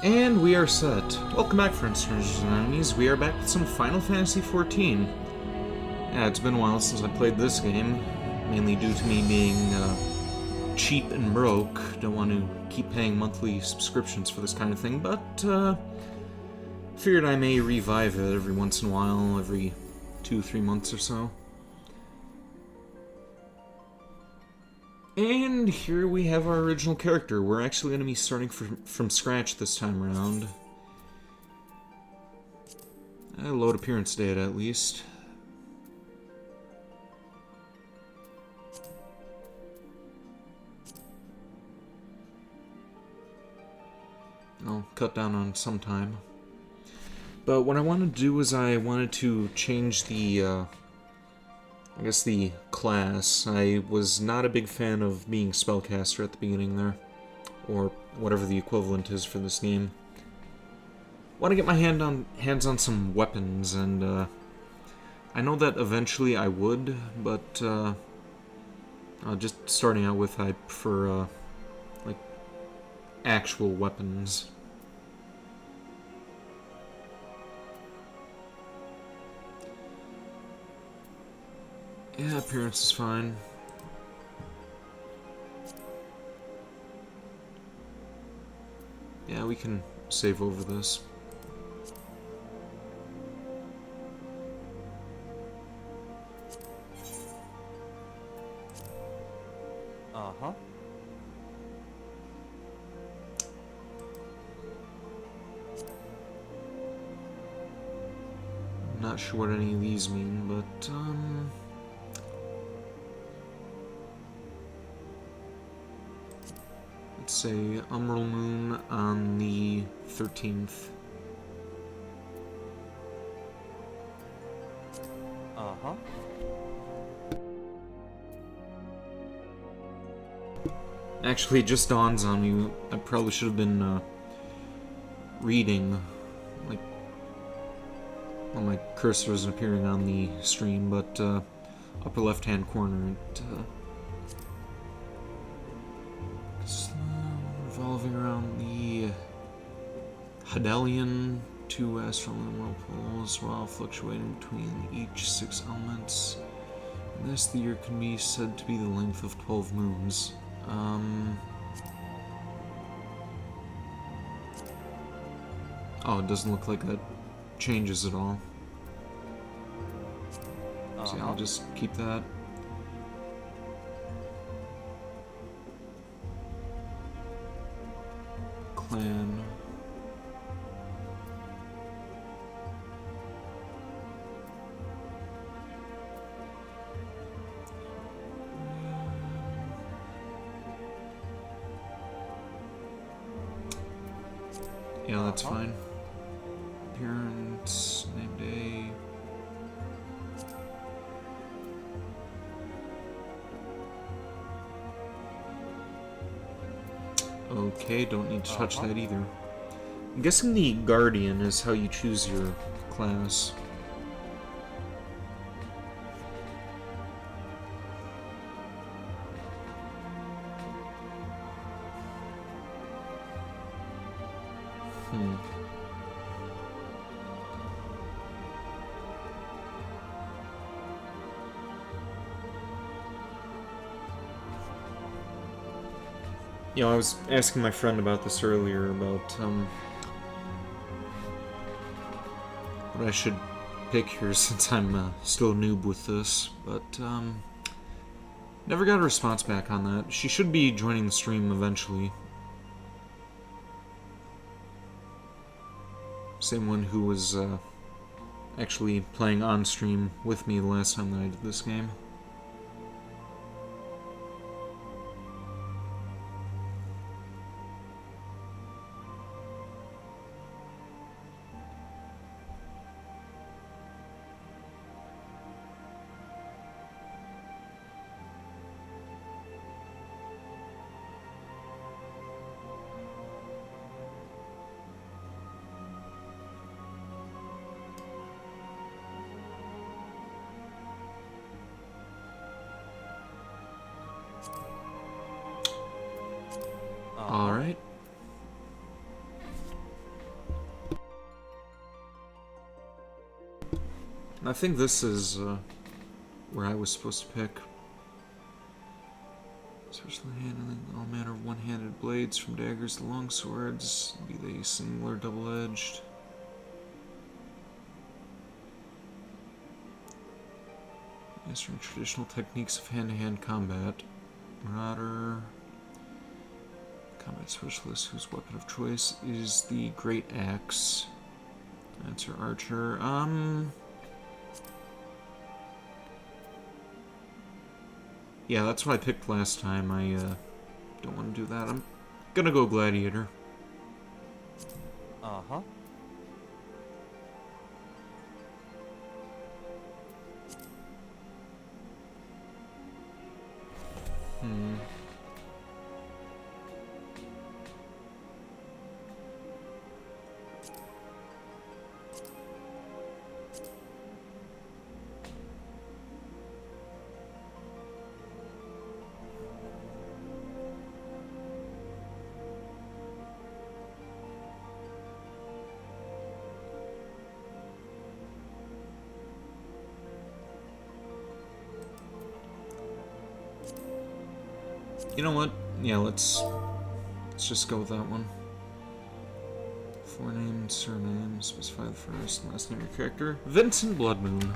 And we are set. Welcome back, friends, strangers, and enemies. We are back with some Final Fantasy XIV. Yeah, it's been a while since I played this game, mainly due to me being cheap and broke. Don't want to keep paying monthly subscriptions for this kind of thing, but figured I may revive it every once in a while, every 2-3 months or so. And here we have our original character. We're actually going to be starting from scratch this time around. Load appearance data, at least. I'll cut down on some time. But what I wanted to do is I wanted to change the I guess the class. I was not a big fan of being spellcaster at the beginning there, or whatever the equivalent is for this game. Want to get my hands on some weapons, and I know that eventually I would, but just starting out with, I prefer like actual weapons. Yeah, appearance is fine. Yeah, we can save over this. Uh-huh. Not sure what any of these mean, but let's say Umbral Moon on the 13th. Uh-huh. Actually, it just dawns on me, I probably should have been reading, like, well, my cursor isn't appearing on the stream, but upper left-hand corner, it revolving around the Hadalian, 2 astral emerald poles, while fluctuating between each 6 elements. In this, the year can be said to be the length of 12 moons. Oh, it doesn't look like that changes at all. So yeah, I'll just keep that. Clan. Yeah, that's fine. Appearance, name day. Okay, don't need to touch that either. I'm guessing the Guardian is how you choose your class. You know, I was asking my friend about this earlier, about what I should pick here since I'm still a noob with this, but never got a response back on that. She should be joining the stream eventually. Same one who was actually playing on stream with me the last time that I did this game. Alright. I think this is where I was supposed to pick. Especially handling all manner of one-handed blades, from daggers to long swords, be they single or double-edged. Mastering traditional techniques of hand-to-hand combat. Marauder. Combat specialist whose weapon of choice is the Great Axe. Dancer, archer. Yeah, that's what I picked last time. I don't want to do that. I'm gonna go gladiator. Uh-huh. You know what? Yeah, let's just go with that one. Forename, surname, specify the first and last name of your character. Vincent Bloodmoon.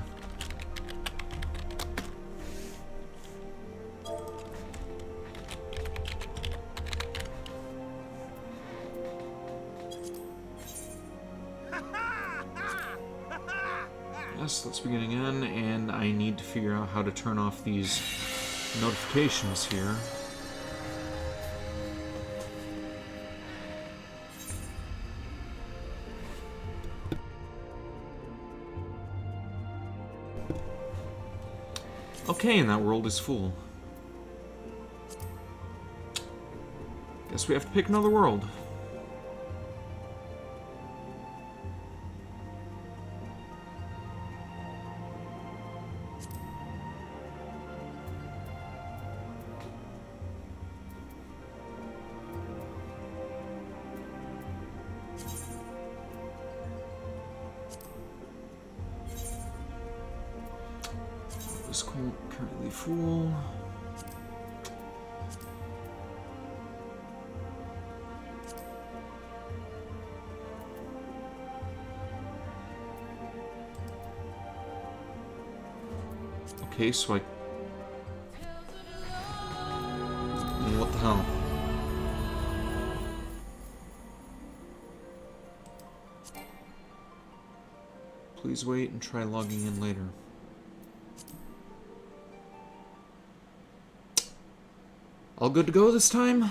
Yes, let's begin again, and I need to figure out how to turn off these notifications here. Okay, and that world is full. Guess we have to pick another world. This currently full. Okay, so I... What the hell? Please wait and try logging in later. All good to go this time?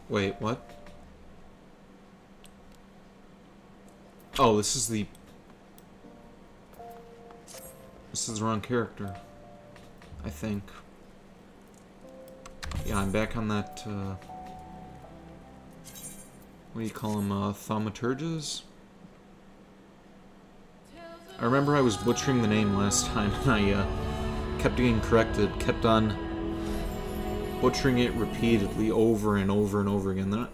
Wait, what? Oh, this is the wrong character. I think. Yeah, I'm back on that, what do you call them, thaumaturges? I remember I was butchering the name last time, and I, kept getting corrected, kept on butchering it repeatedly over and over and over again. Then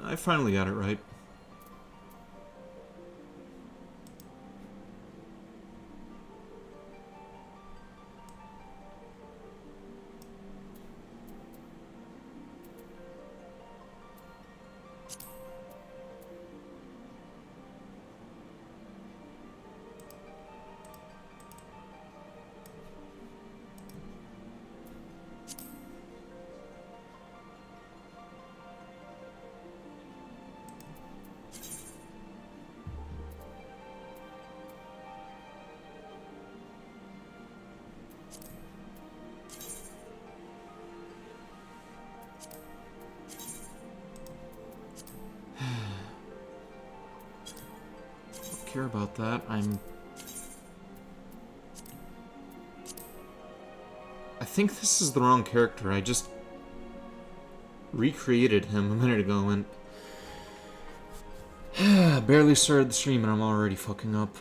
I finally got it right. care about that. I think this is the wrong character. I just recreated him a minute ago and barely started the stream and I'm already fucking up.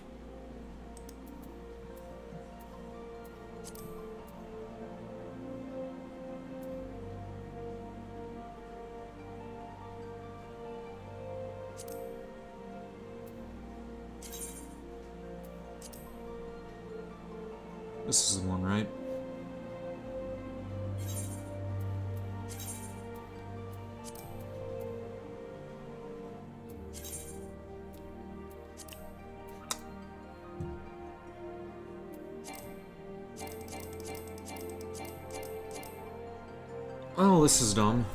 This is the one, right? Oh, this is dumb.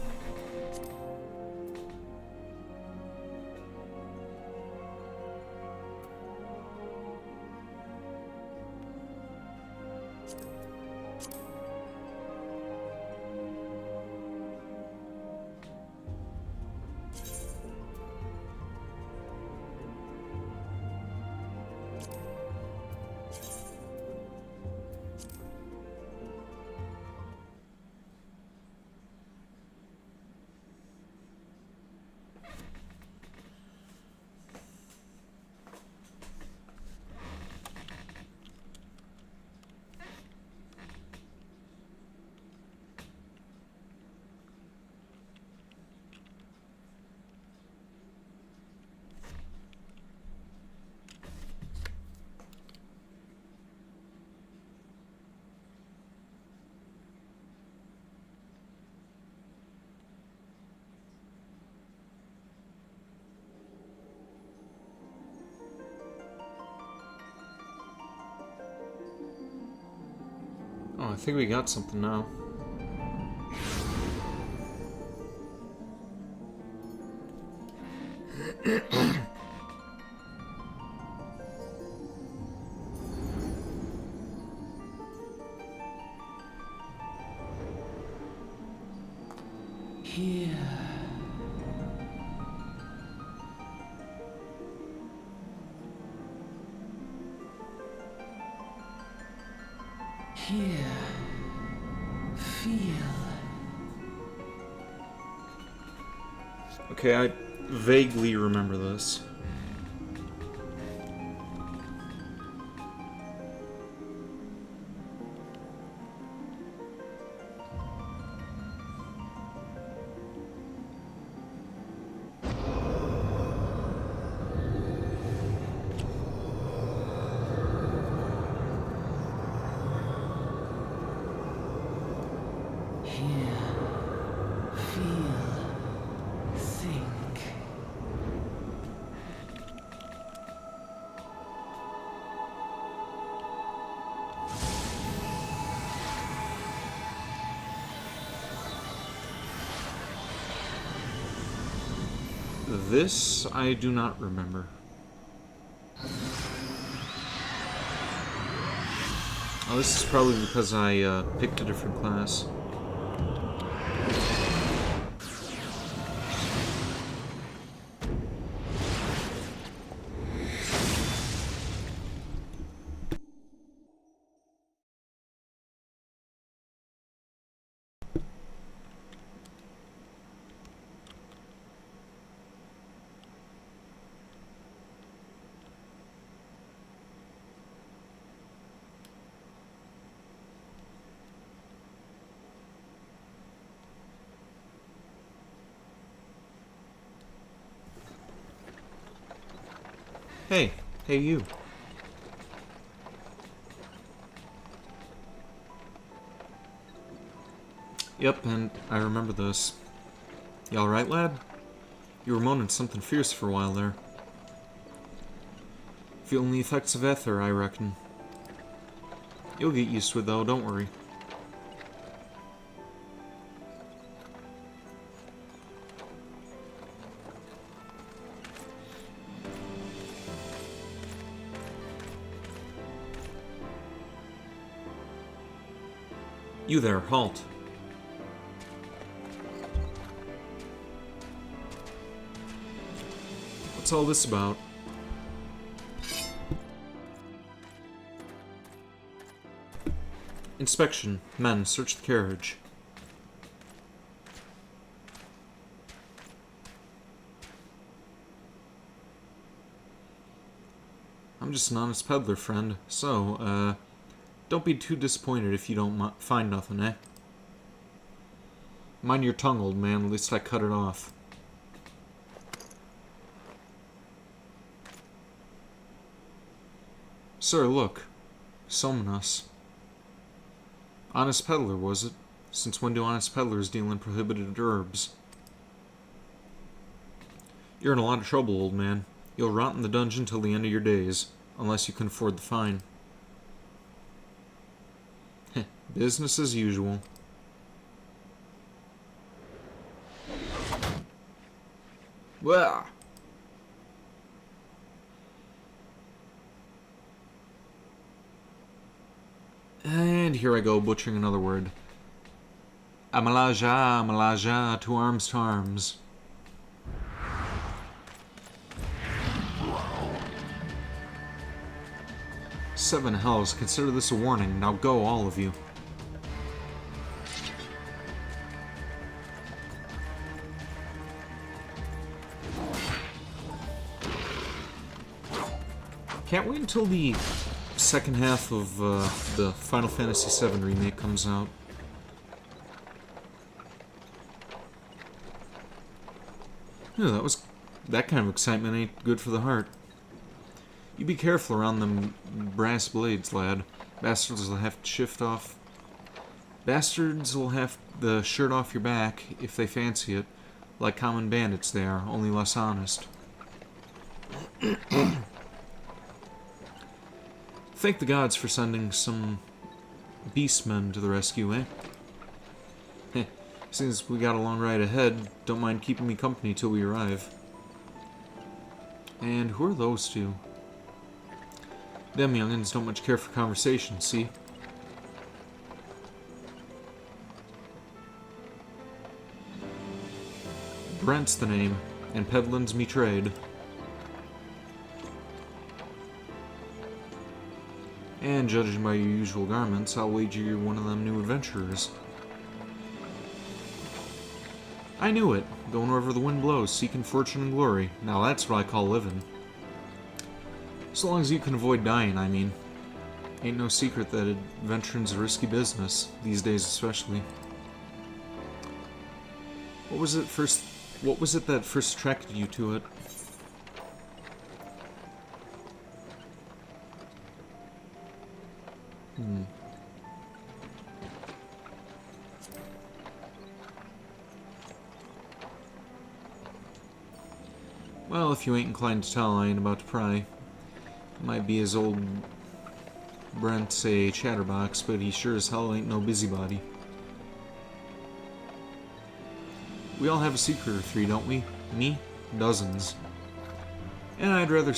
Oh, I think we got something now. Here. Here. Feel. Okay, I vaguely remember this. This I do not remember. Oh, this is probably because I picked a different class. Hey, hey you. Yep, and I remember this. You alright, lad? You were moaning something fierce for a while there. Feeling the effects of ether, I reckon. You'll get used to it though, don't worry. You there, halt. What's all this about? Inspection. Men, search the carriage. I'm just an honest peddler, friend. So, don't be too disappointed if you don't find nothing, eh? Mind your tongue, old man. At least I cut it off. Sir, look. Somnus. Honest peddler, was it? Since when do honest peddlers deal in prohibited herbs? You're in a lot of trouble, old man. You'll rot in the dungeon till the end of your days, unless you can afford the fine. Heh, business as usual. Wah! And here I go, butchering another word. Amalaja, to arms. 7 hells, consider this a warning. Now go, all of you. Can't wait until the second half of the Final Fantasy VII Remake comes out. Yeah, that kind of excitement ain't good for the heart. You be careful around them brass blades, lad. Bastards will have the shirt off your back if they fancy it. Like common bandits they are, only less honest. Thank the gods for sending some beastmen to the rescue, eh? Heh, since we got a long ride ahead, don't mind keeping me company till we arrive. And who are those two? Them youngins don't much care for conversation, see? Brent's the name, and peddlin's me trade. And judging by your usual garments, I'll wager you're one of them new adventurers. I knew it. Going wherever the wind blows, seeking fortune and glory. Now that's what I call living. So long as you can avoid dying, I mean. Ain't no secret that adventuring's a risky business, these days especially. What was it that first attracted you to it? Well, if you ain't inclined to tell, I ain't about to pry. Might be as old Brent's a chatterbox, but he sure as hell ain't no busybody. We all have a secret or three, don't we? Me? Dozens. And I'd rather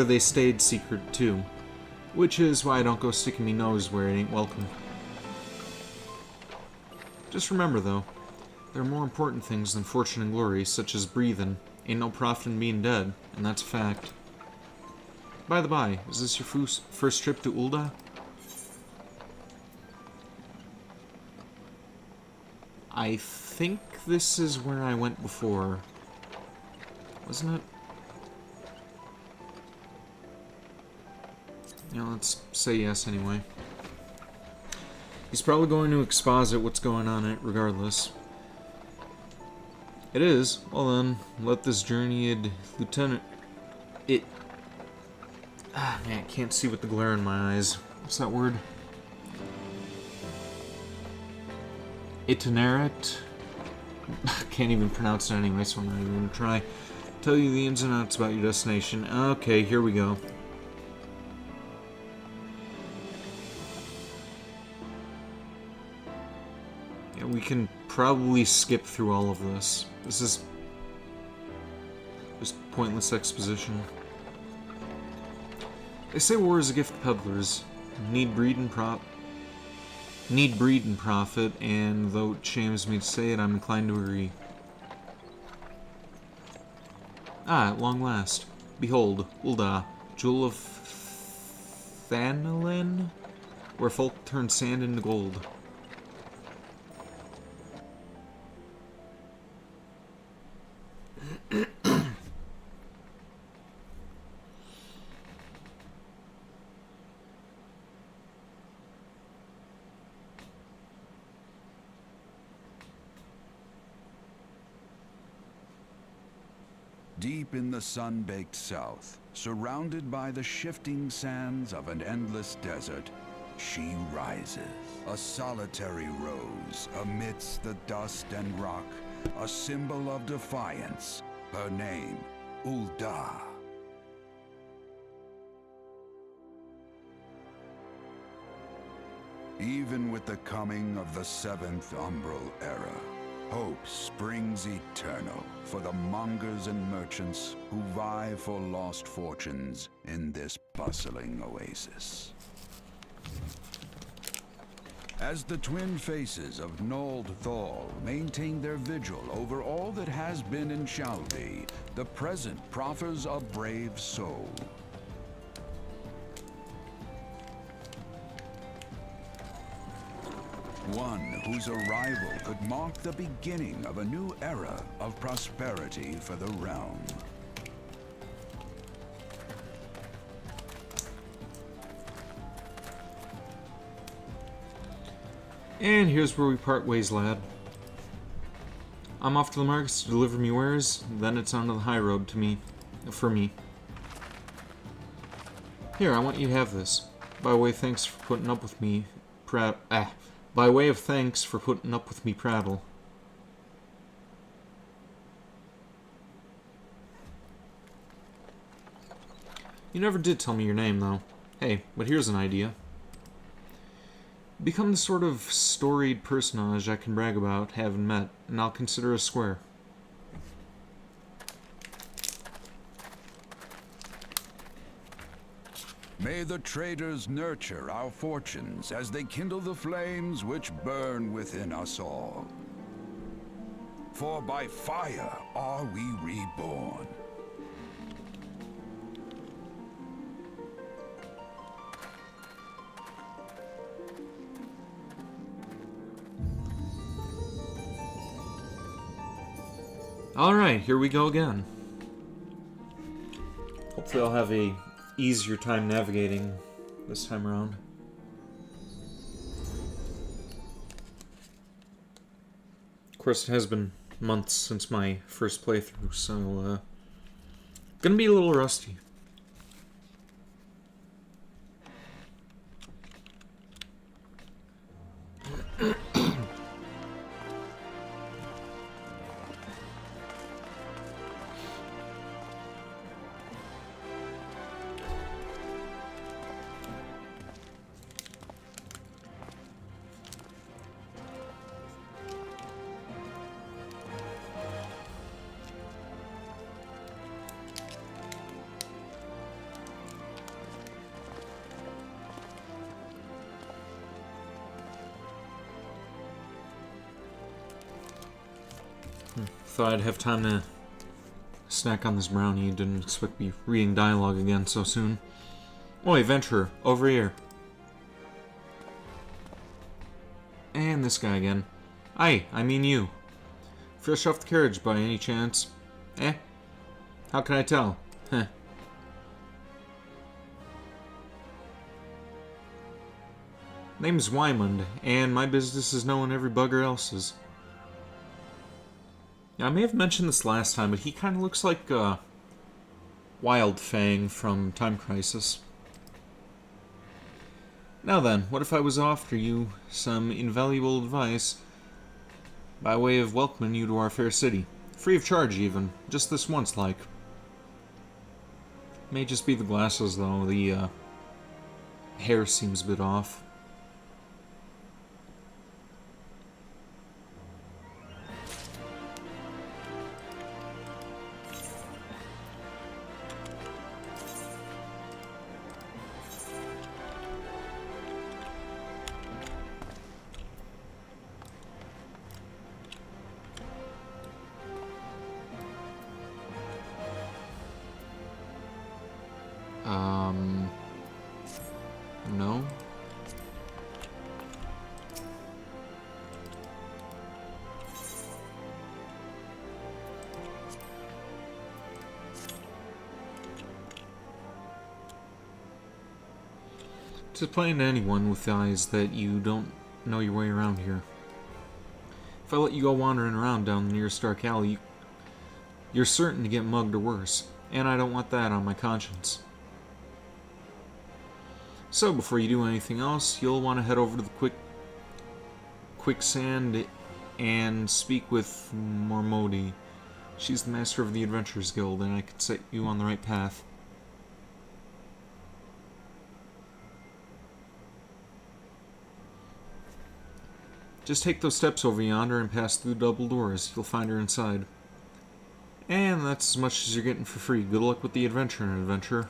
they stayed secret too. Which is why I don't go sticking me nose where it ain't welcome. Just remember though, there are more important things than fortune and glory, such as breathing. Ain't no profit in being dead, and that's a fact. By the by, is this your first trip to Ul'dah? I think this is where I went before. Wasn't it? Yeah, let's say yes anyway. He's probably going to exposit what's going on in it regardless. It is. Well then, let this journeyed lieutenant... man, I can't see with the glare in my eyes. What's that word? Itinerant? Can't even pronounce it anyway, so I'm not even going to try. Tell you the ins and outs about your destination. Okay, here we go. Yeah, we can probably skip through all of this. This is just pointless exposition. They say war is a gift to peddlers. Need breed and profit, and though it shames me to say it, I'm inclined to agree. Ah, at long last. Behold, Ul'dah, Jewel of Thanalin? where folk turn sand into gold. Deep in the sun-baked south, surrounded by the shifting sands of an endless desert, she rises. A solitary rose amidst the dust and rock, a symbol of defiance. Her name, Ulda. Even with the coming of the 7th Umbral Era, hope springs eternal for the mongers and merchants who vie for lost fortunes in this bustling oasis. As the twin faces of Nold Thal maintain their vigil over all that has been and shall be, the present proffers a brave soul. One whose arrival could mark the beginning of a new era of prosperity for the realm. And here's where we part ways, lad. I'm off to the markets to deliver me wares, then it's on to the high road to me, for me. Here, I want you to have this. By way of thanks for putting up with me, by way of thanks for putting up with me prattle. You never did tell me your name, though. Hey, but here's an idea. Become the sort of storied personage I can brag about having met, and I'll consider a square. May the traders nurture our fortunes as they kindle the flames which burn within us all. For by fire are we reborn. Alright, here we go again. Hopefully I'll have a easier time navigating this time around. Of course, it has been months since my first playthrough, so gonna be a little rusty. Thought I'd have time to snack on this brownie. Didn't expect to be reading dialogue again so soon. Oi, Venturer, over here. And this guy again. Aye, I mean you. Fresh off the carriage by any chance? Eh? How can I tell? Heh. Name's Wymond, and my business is knowing every bugger else's. Now, I may have mentioned this last time, but he kind of looks like Wild Fang from Time Crisis. Now then, what if I was after you some invaluable advice by way of welcoming you to our fair city? Free of charge, even. Just this once, like. May just be the glasses, though. The hair seems a bit off. No. Just plain to anyone with eyes that you don't know your way around here. If I let you go wandering around down the nearest dark alley, you're certain to get mugged or worse, and I don't want that on my conscience. So before you do anything else, you'll want to head over to the quicksand and speak with Mormodi. She's the master of the Adventurers Guild, and I could set you on the right path. Just take those steps over yonder and pass through the double doors. You'll find her inside. And that's as much as you're getting for free. Good luck with the adventure, adventurer.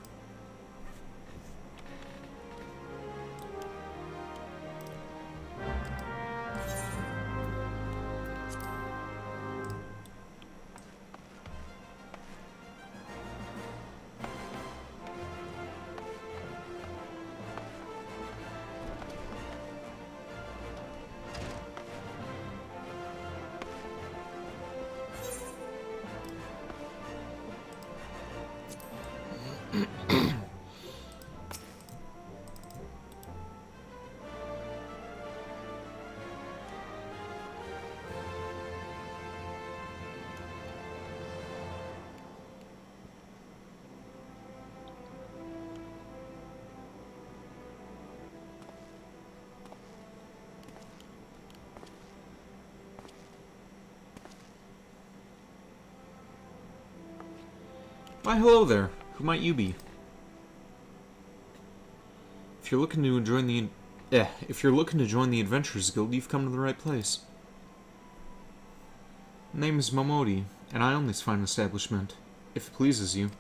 Why, hello there. Who might you be? If you're looking to join the Adventurers Guild, you've come to the right place. My name is Momodi, and I own this fine establishment, if it pleases you.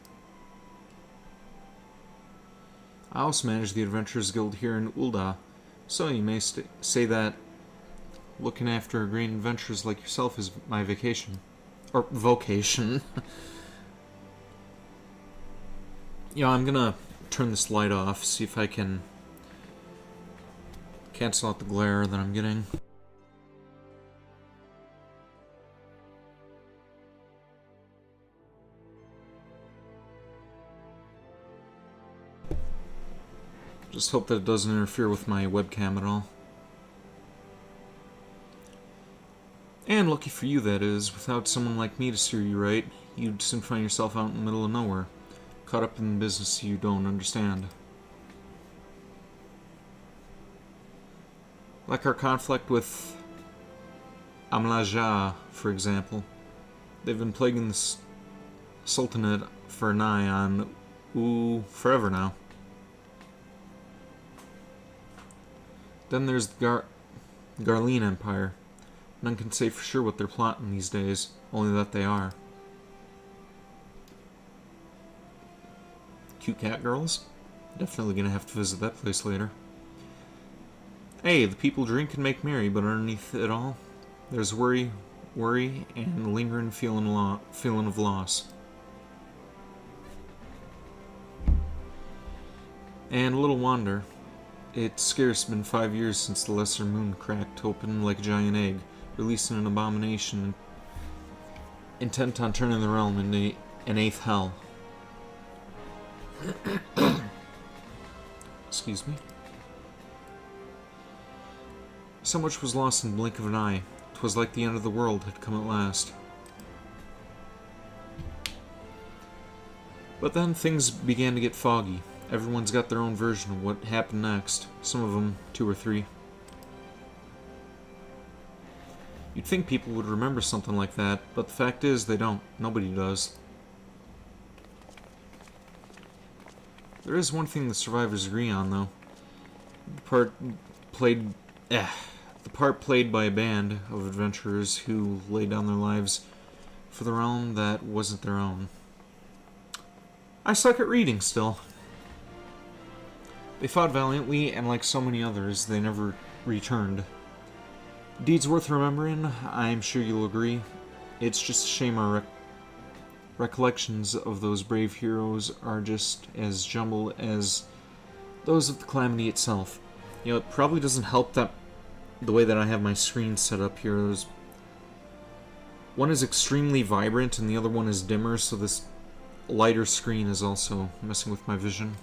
I also manage the Adventurers Guild here in Ul'dah, so you may say that looking after green adventurers like yourself is my vacation. Or vocation. You know, I'm gonna turn this light off, see if I can cancel out the glare that I'm getting. Just hope that it doesn't interfere with my webcam at all. And lucky for you, that is, without someone like me to steer you right, you'd soon find yourself out in the middle of nowhere, caught up in business you don't understand. Like our conflict with Amlaja, for example. They've been plaguing the Sultanate for nigh on, forever now. Then there's the Garlean Empire. None can say for sure what they're plotting these days, only that they are. Cute cat girls? Definitely gonna have to visit that place later. Hey, the people drink and make merry, but underneath it all, there's worry, and a lingering feeling of loss. And a little wonder. It's scarce been 5 years since the lesser moon cracked open like a giant egg, releasing an abomination intent on turning the realm into an eighth hell. Excuse me. So much was lost in the blink of an eye. 'Twas like the end of the world had come at last. But then things began to get foggy. Everyone's got their own version of what happened next. Some of them 2 or 3. You'd think people would remember something like that, but the fact is they don't. Nobody does. There is one thing the survivors agree on, though. The part played by a band of adventurers who laid down their lives for the realm that wasn't their own. I suck at reading still. They fought valiantly, and like so many others, they never returned. Deeds worth remembering, I'm sure you'll agree. It's just a shame our recollections of those brave heroes are just as jumbled as those of the calamity itself. You know, it probably doesn't help that the way that I have my screen set up here. One is extremely vibrant and the other one is dimmer, so this lighter screen is also messing with my vision.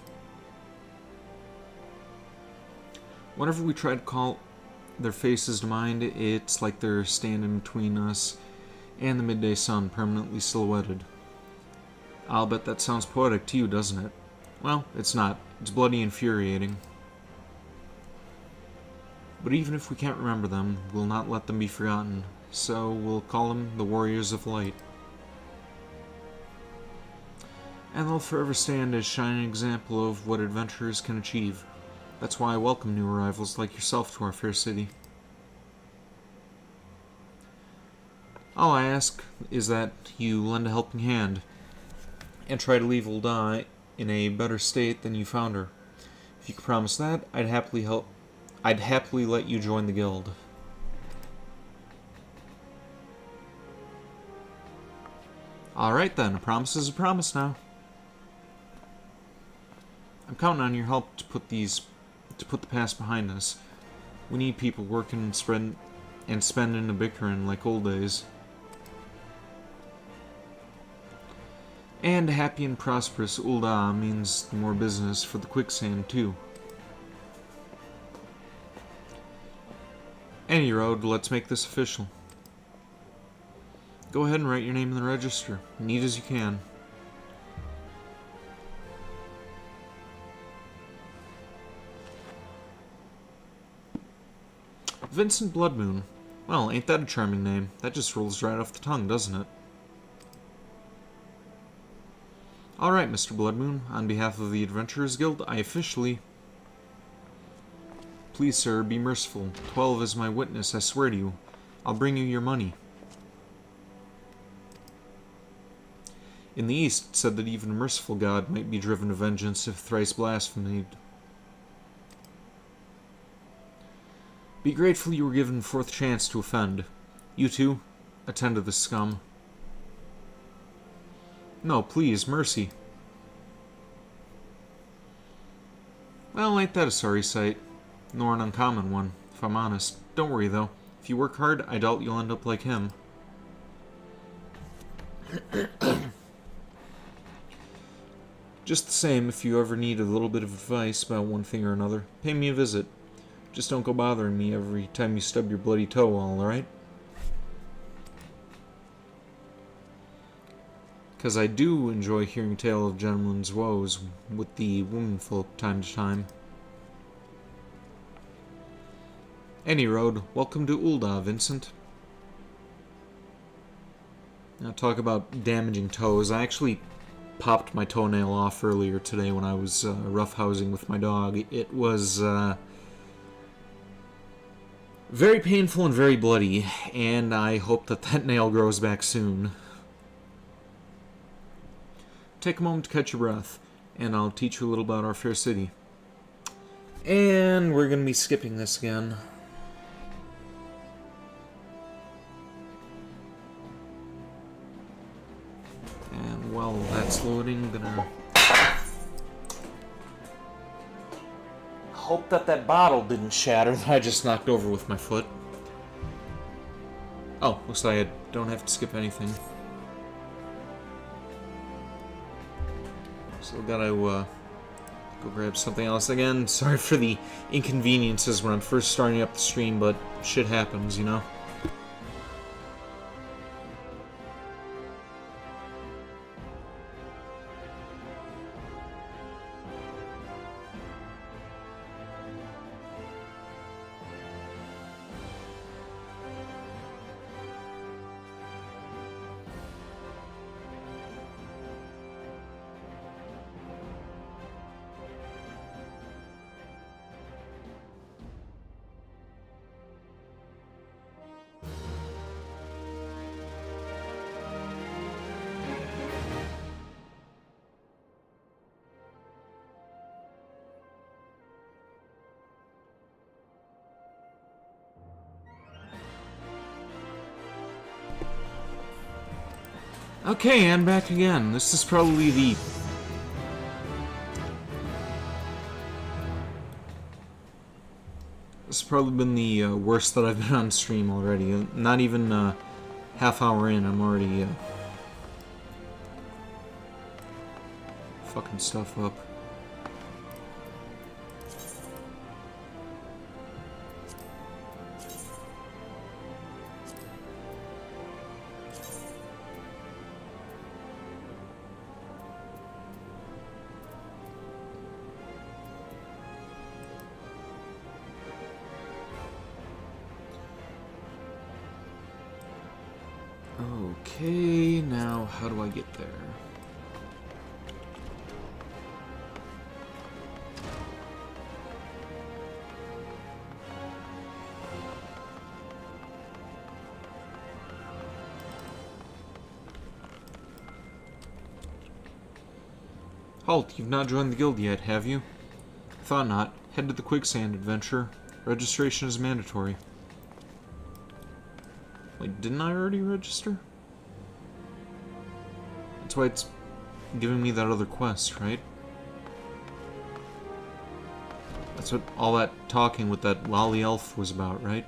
Whenever we try to call their faces to mind, it's like they're standing between us and the midday sun, permanently silhouetted. I'll bet that sounds poetic to you, doesn't it? Well, it's not. It's bloody infuriating. But even if we can't remember them, we'll not let them be forgotten, so we'll call them the Warriors of Light. And they'll forever stand as a shining example of what adventurers can achieve. That's why I welcome new arrivals like yourself to our fair city. All I ask is that you lend a helping hand, and try to leave Ul'dah in a better state than you found her. If you could promise that, I'd happily let you join the guild. Alright then, a promise is a promise now. I'm counting on your help to put the past behind us. We need people working and spending and bickering like old days. And happy and prosperous Ul'dah means more business for the quicksand too. Any road, let's make this official. Go ahead and write your name in the register, neat as you can. Vincent Bloodmoon. Well, ain't that a charming name? That just rolls right off the tongue, doesn't it? Alright, Mr. Bloodmoon, on behalf of the Adventurers Guild, I officially... Please, sir, be merciful. 12 is my witness, I swear to you. I'll bring you your money. In the East, it said that even a merciful god might be driven to vengeance if thrice blasphemed. Be grateful you were given fourth chance to offend. You two, attend to the scum. No, please, mercy. Well, ain't that a sorry sight? Nor an uncommon one, if I'm honest. Don't worry, though. If you work hard, I doubt you'll end up like him. Just the same, if you ever need a little bit of advice about one thing or another, pay me a visit. Just don't go bothering me every time you stub your bloody toe, alright? Because I do enjoy hearing tale of gentlemen's woes with the womenfolk time to time. Any road, welcome to Ul'dah, Vincent. Now talk about damaging toes. I actually popped my toenail off earlier today when I was roughhousing with my dog. It was very painful and very bloody, and I hope that that nail grows back soon. Take a moment to catch your breath, and I'll teach you a little about our fair city. And we're going to be skipping this again. And while that's loading, I'm gonna hope that that bottle didn't shatter that I just knocked over with my foot. Oh, looks like I don't have to skip anything. So gotta go grab something else again. Sorry for the inconveniences when I'm first starting up the stream, but shit happens, you know? Okay, and back again. This is probably the... This has probably been the worst that I've been on stream already. Not even half hour in, I'm already fucking stuff up. Okay, now how do I get there? Halt, you've not joined the guild yet, have you? Thought not. Head to the quicksand adventure. Registration is mandatory. Wait, didn't I already register? That's why it's giving me that other quest, right? That's what all that talking with that lolly elf was about, right?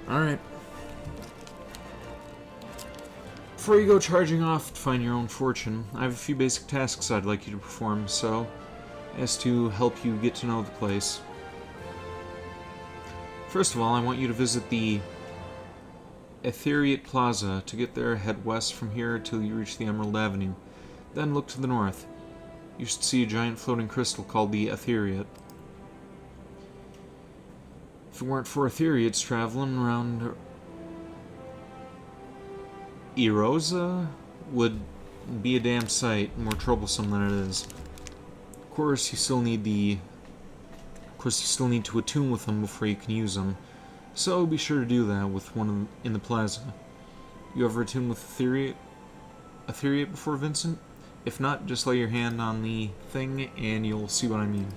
Alright. Before you go charging off to find your own fortune, I have a few basic tasks I'd like you to perform, so as to help you get to know the place. First of all, I want you to visit the Ethereate Plaza. To get there, head west from here till you reach the Emerald Avenue. Then look to the north. You should see a giant floating crystal called the Ethereate. If it weren't for Ethereates traveling around Erosa, would be a damn sight more troublesome than it is. Of course, you still need to attune with them before you can use them, so be sure to do that with one in the plaza. You ever attune with Ethereate before, Vincent? If not, just lay your hand on the thing and you'll see what I mean.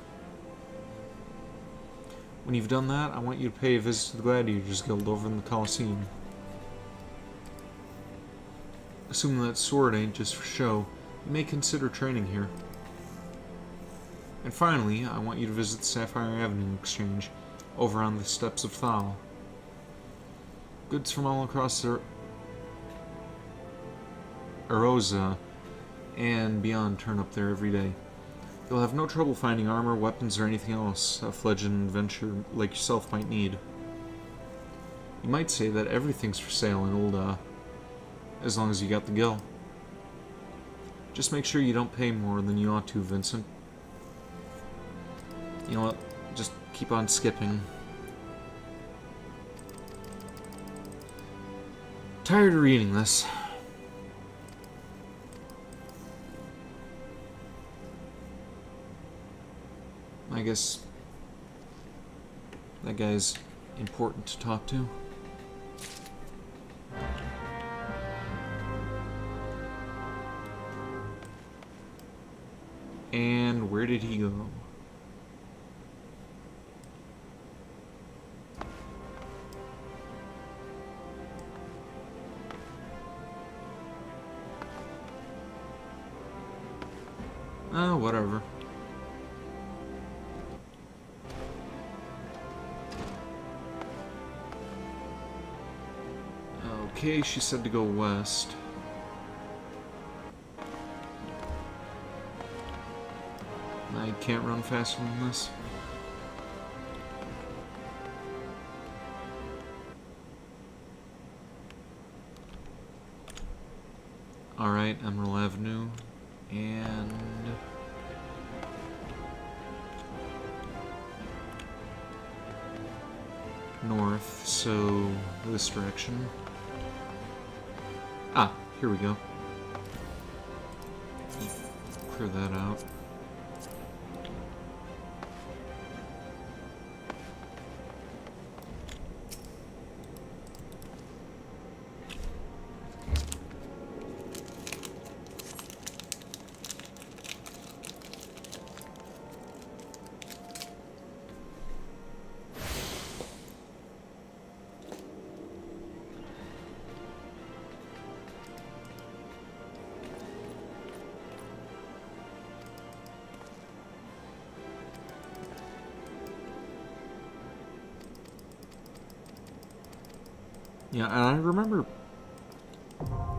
When you've done that, I want you to pay a visit to the Gladiators Guild over in the Colosseum. Assuming that sword ain't just for show, you may consider training here. And finally, I want you to visit the Sapphire Avenue Exchange, over on the steps of Thal. Goods from all across Erosa and beyond turn up there every day. You'll have no trouble finding armor, weapons, or anything else a fledgling adventurer like yourself might need. You might say that everything's for sale in Ul'dah, as long as you got the gil. Just make sure you don't pay more than you ought to, Vincent. You know what? Just keep on skipping. Tired of reading this. I guess that guy's important to talk to. And where did he go? Oh, whatever. Okay, she said to go west. I can't run faster than this. Alright, Emerald Avenue. And north, so this direction. Ah, here we go. Clear that out. Yeah, and I remember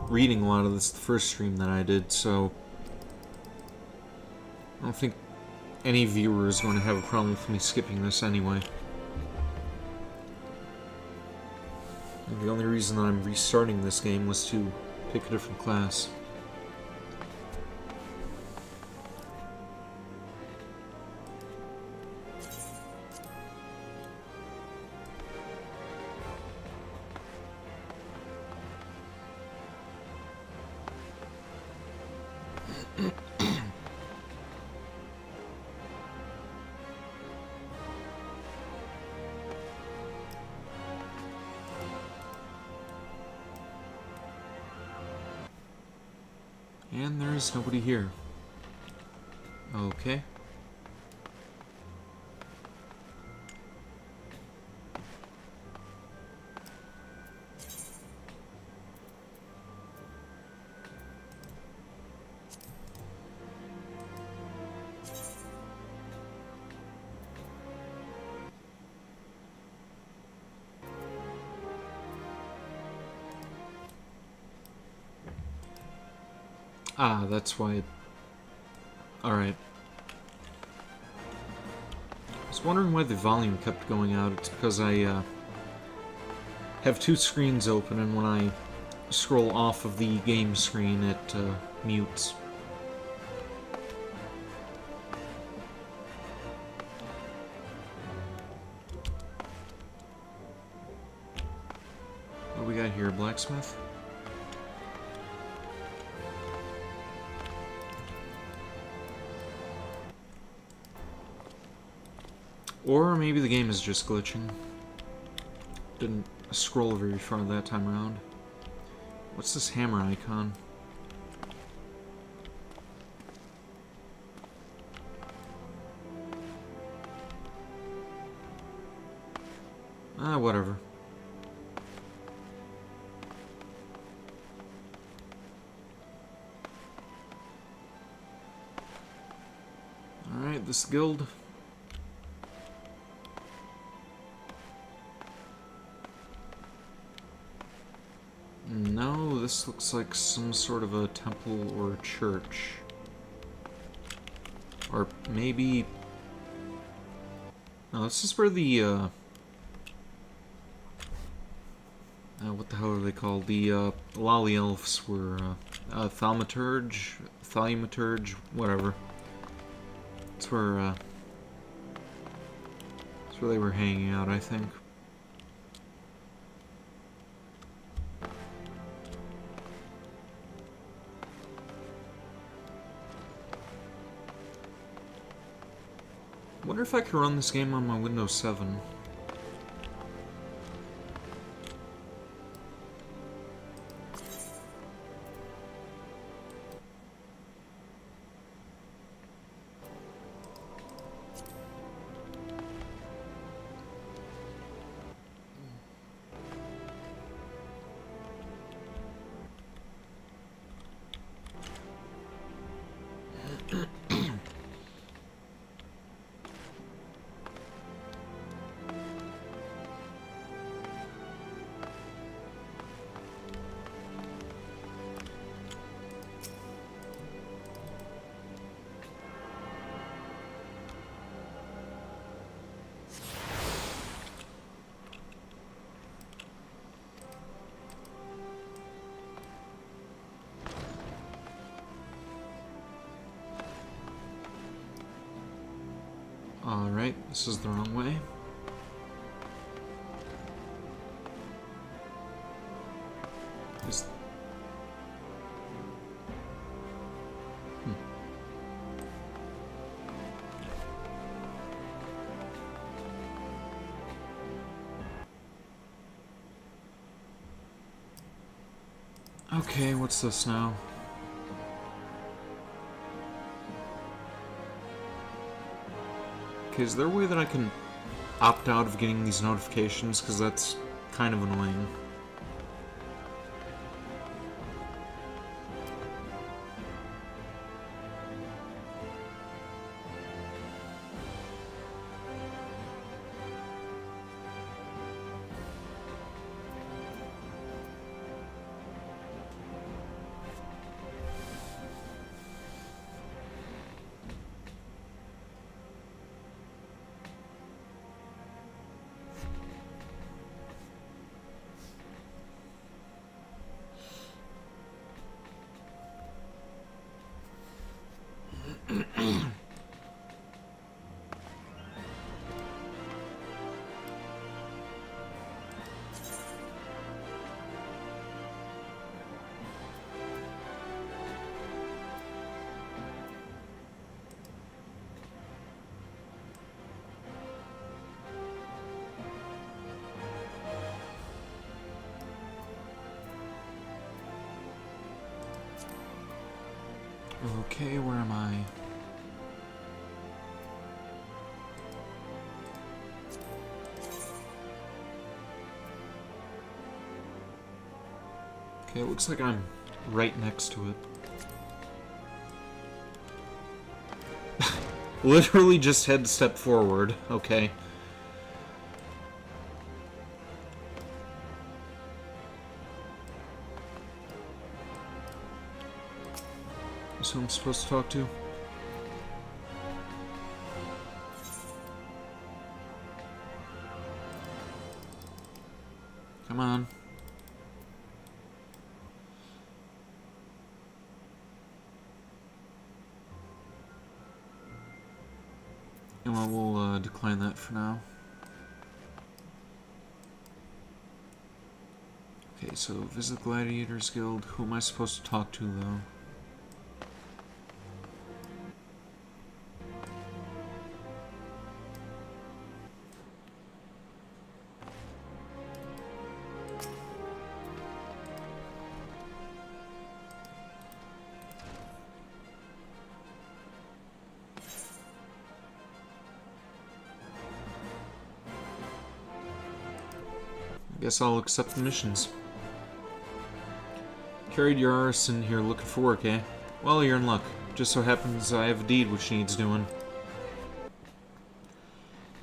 reading a lot of this the first stream that I did, so I don't think any viewer is going to have a problem with me skipping this anyway. And the only reason that I'm restarting this game was to pick a different class. And there's nobody here. Okay. Ah, that's why it... Alright. I was wondering why the volume kept going out. It's because I have two screens open, and when I scroll off of the game screen, it mutes. What do we got here? Blacksmith? Or maybe the game is just glitching. Didn't scroll very far that time around. What's this hammer icon? Ah, whatever. Alright, this guild. No, this looks like some sort of a temple or a church. Or maybe... No, this is where the, what the hell are they called? The, lolly elves were, thaumaturge, whatever. That's where they were hanging out, I think. Wonder if I could run this game on my Windows 7. Alright, this is the wrong way. Is... Okay, what's this now? Okay, is there a way that I can opt out of getting these notifications? Because that's kind of annoying. Okay, where am I? Okay, it looks like I'm right next to it. Literally just head step forward. Okay. That's who I'm supposed to talk to? Come on. You know what, we'll decline that for now. Okay, so visit Gladiators Guild. Who am I supposed to talk to, though? Guess I'll accept the missions. Carried your arse in here looking for work, eh? Well, you're in luck. Just so happens I have a deed which needs doing.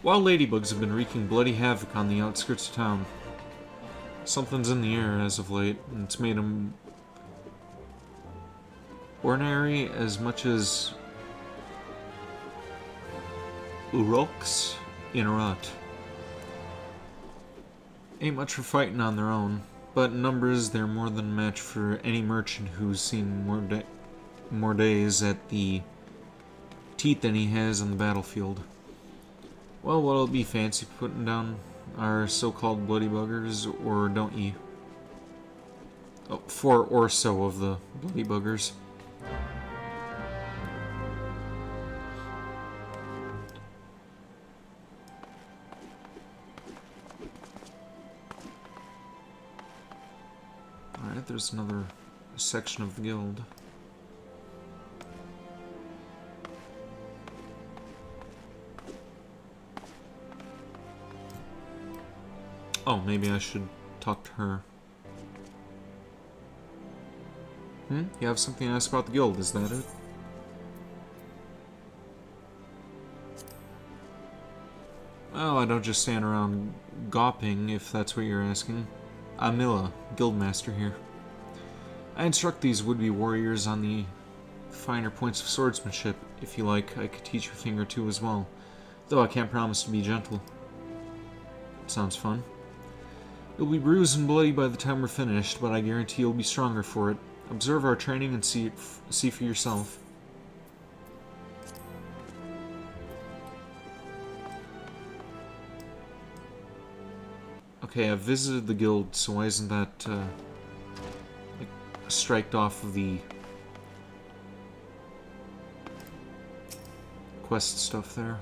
Wild ladybugs have been wreaking bloody havoc on the outskirts of town. Something's in the air as of late, and it's made them ordinary as much as uroks in a rut. Ain't much for fighting on their own, but in numbers they're more than a match for any merchant who's seen more days at the teeth than he has on the battlefield. Well, what'll it be, fancy putting down our so-called bloody buggers, or don't ye? Oh, 4 or so of the bloody buggers. Alright, there's another section of the guild. Oh, maybe I should talk to her. You have something to ask about the guild, is that it? Well, I don't just stand around gawping, if that's what you're asking. I'm Mila, guildmaster here. I instruct these would-be warriors on the finer points of swordsmanship. If you like, I could teach you a thing or two as well, though I can't promise to be gentle. Sounds fun. You'll be bruised and bloody by the time we're finished, but I guarantee you'll be stronger for it. Observe our training and see for yourself. Okay, I've visited the guild, so why isn't that, like, striked off of the quest stuff there?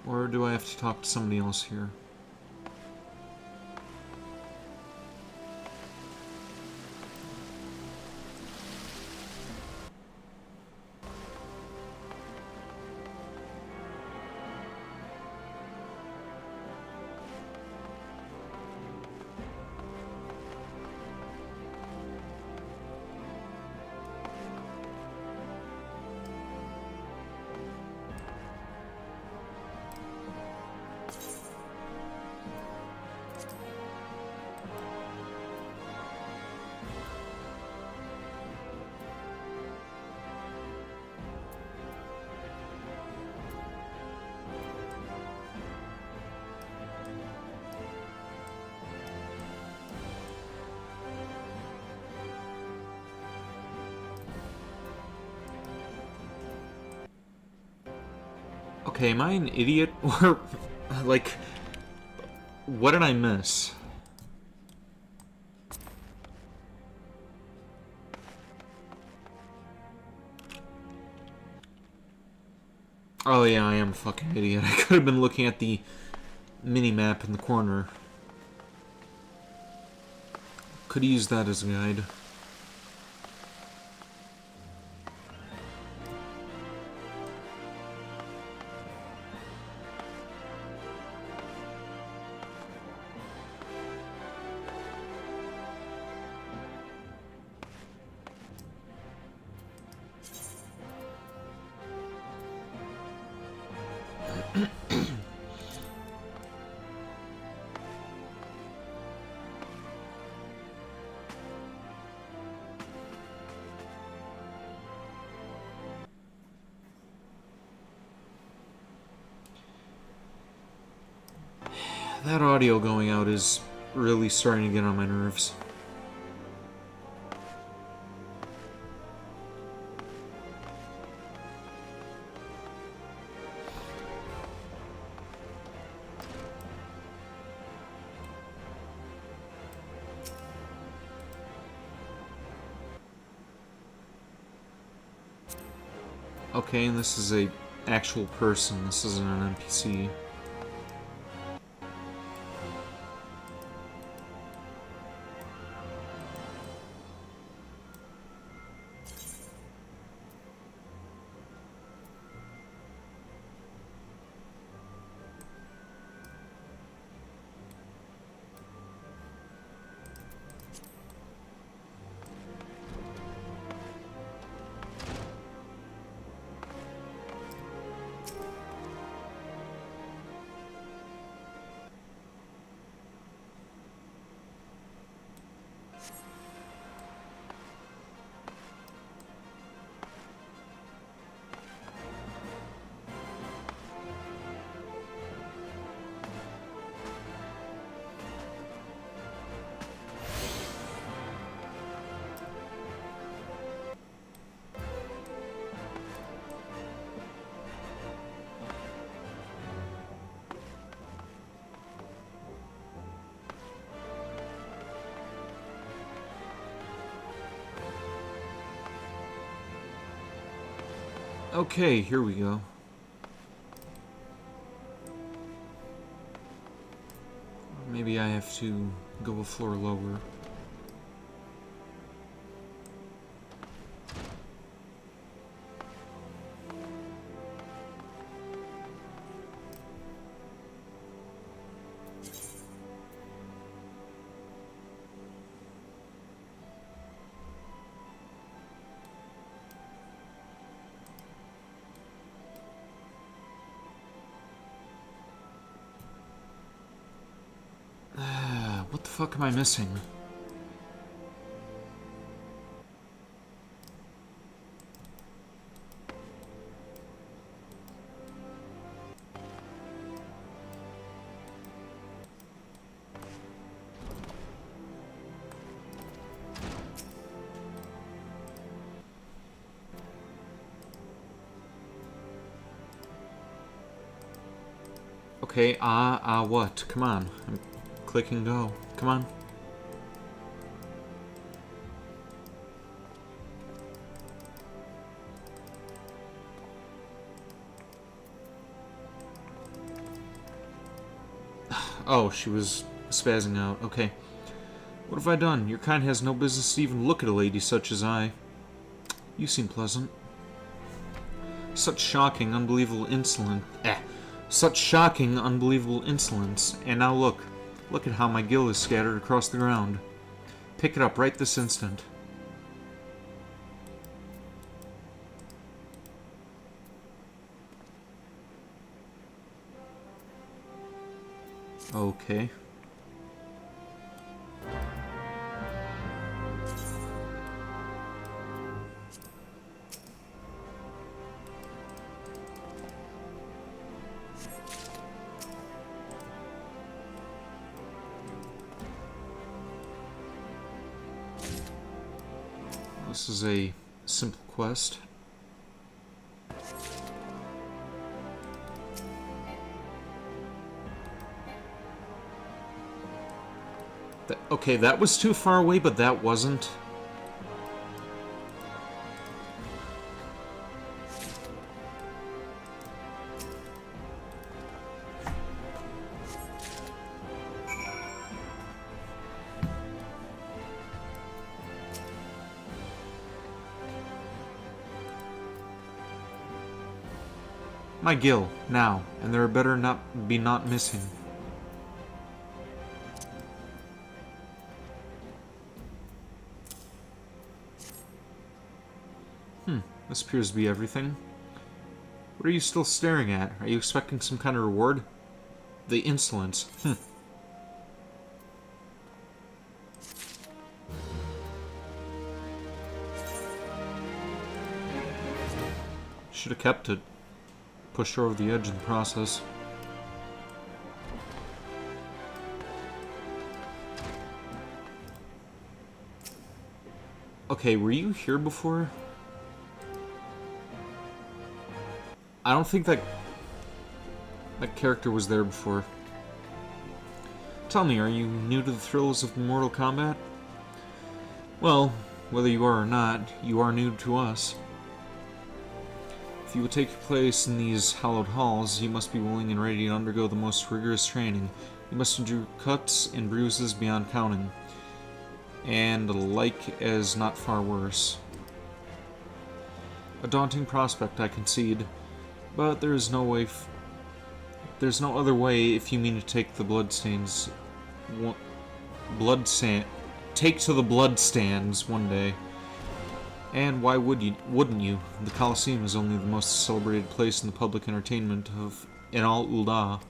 Or do I have to talk to somebody else here? Okay, am I an idiot? Or, like, what did I miss? Oh yeah, I am a fucking idiot. I could have been looking at the mini-map in the corner. Could have used that as a guide. That audio going out is really starting to get on my nerves. Okay, and this is a actual person. This isn't an NPC. Okay, here we go. Maybe I have to go a floor lower. What the fuck am I missing? Okay, what? Come on. I'm clicking go. Come on. Oh, she was spazzing out. Okay. What have I done? Your kind has no business to even look at a lady such as I. You seem pleasant. Such shocking, unbelievable insolence. Such shocking, unbelievable insolence. And now look. Look at how my gill is scattered across the ground. Pick it up right this instant. Okay. This is a simple quest. Okay, that was too far away, but that wasn't. My Gil, now, and there better not be not missing. This appears to be everything. What are you still staring at? Are you expecting some kind of reward? The insolence. Should have kept it. Pushed her over the edge in the process. Okay, were you here before? I don't think that character was there before. Tell me, are you new to the thrills of Mortal Kombat? Well, whether you are or not, you are new to us. If you will take your place in these hallowed halls, you must be willing and ready to undergo the most rigorous training. You must endure cuts and bruises beyond counting, and like as not far worse. A daunting prospect, I concede, but there is no way. There's no other way if you mean to take the bloodstains. Take to the bloodstands one day. And why wouldn't you? The Colosseum is only the most celebrated place in the public entertainment in all Ul'dah.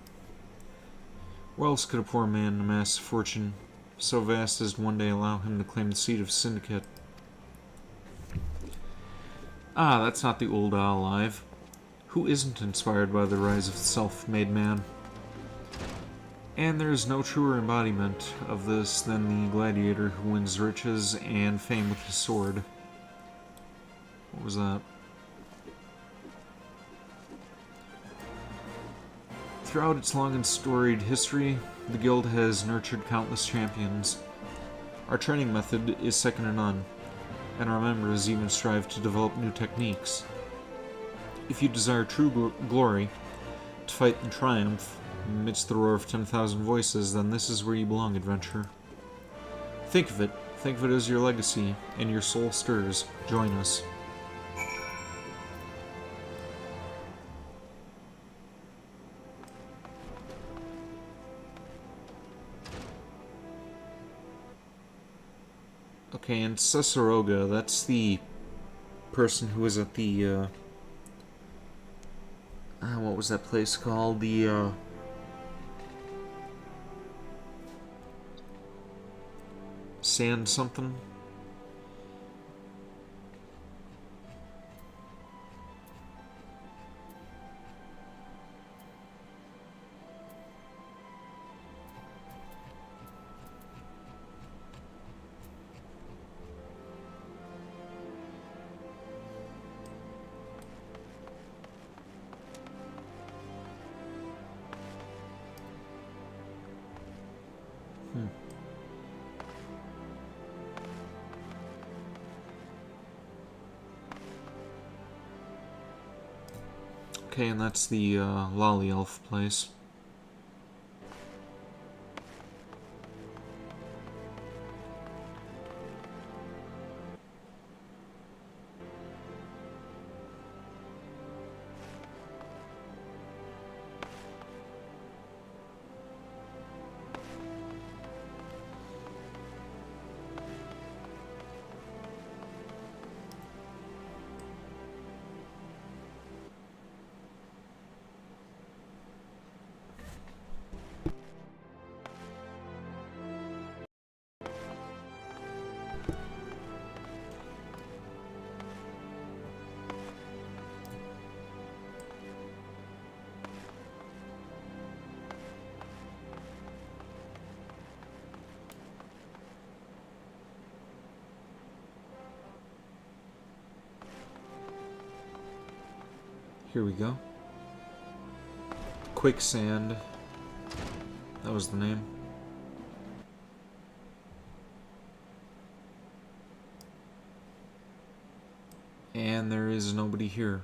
Where else could a poor man amass a fortune so vast as to one day allow him to claim the seat of Syndicate? Ah, that's not the Ul'dah alive. Who isn't inspired by the rise of the self-made man? And there is no truer embodiment of this than the gladiator who wins riches and fame with his sword. What was that? Throughout its long and storied history, the Guild has nurtured countless champions. Our training method is second to none, and our members even strive to develop new techniques. If you desire true glory, to fight in triumph amidst the roar of 10,000 voices, then this is where you belong, adventurer. Think of it as your legacy, and your soul stirs. Join us. Okay, and Sessaroga, that's the person who was at the, what was that place called? The, Sand something? Okay, and that's the Lolly Elf place. Here we go. Quicksand. That was the name. And there is nobody here.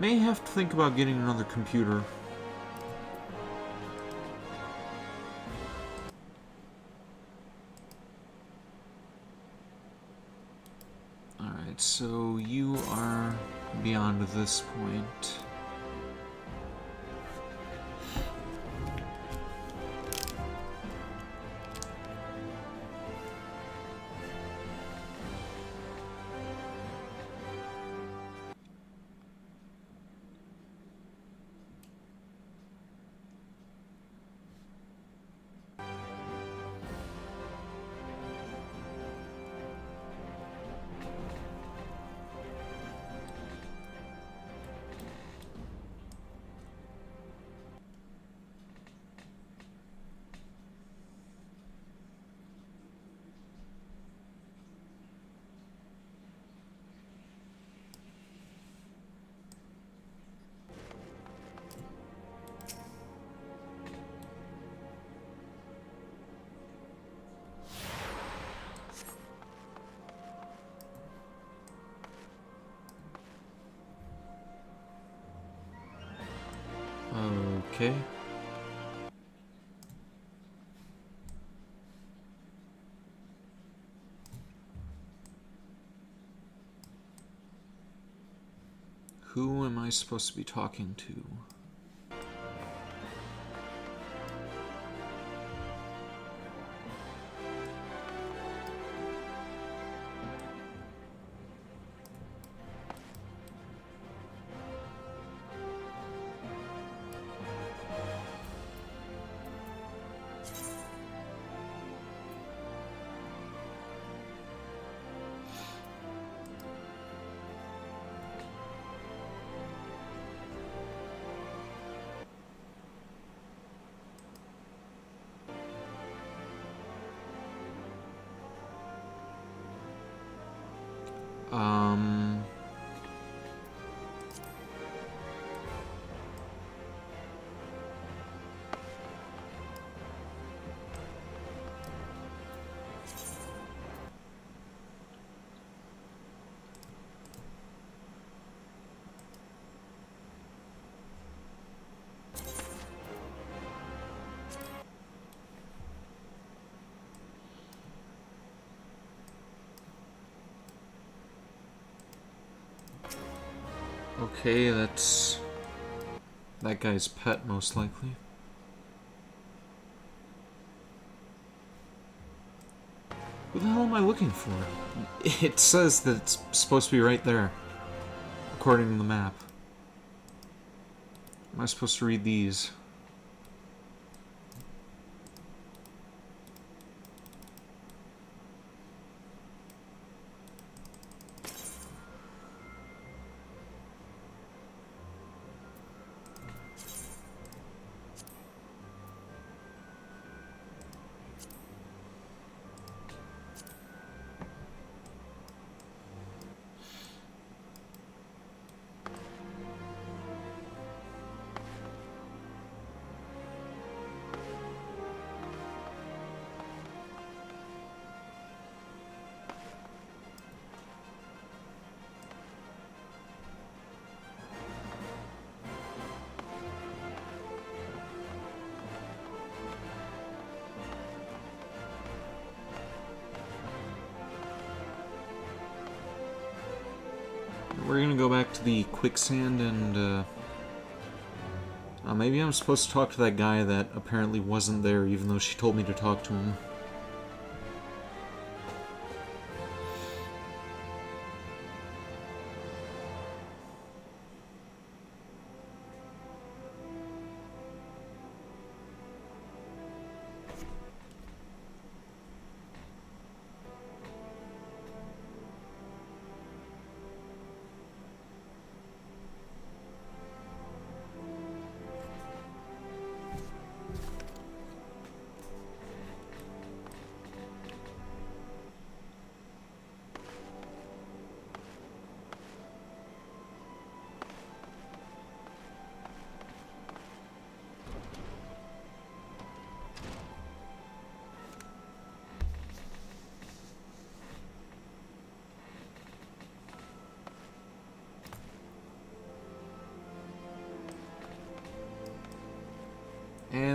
May have to think about getting another computer. Alright, so you are beyond this point. Okay. Who am I supposed to be talking to? Um... Okay, that's that guy's pet, most likely. Who the hell am I looking for? It says that it's supposed to be right there, according to the map. Am I supposed to read these? We're gonna go back to the quicksand and, maybe I'm supposed to talk to that guy that apparently wasn't there even though she told me to talk to him.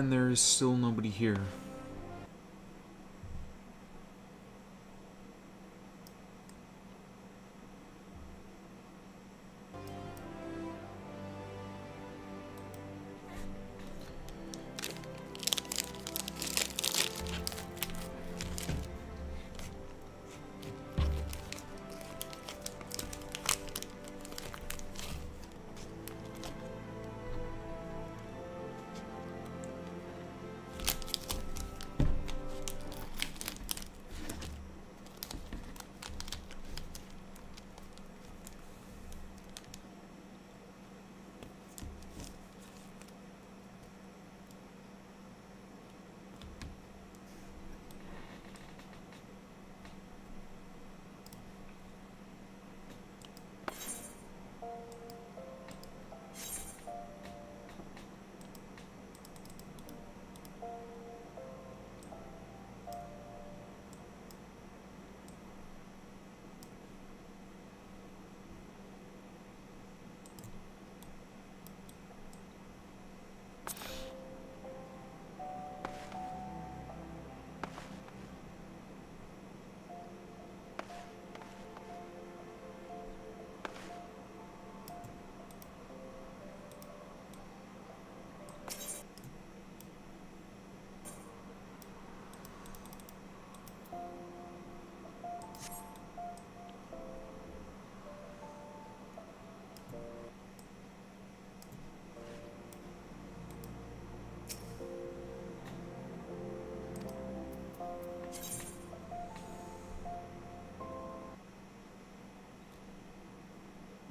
And there is still nobody here.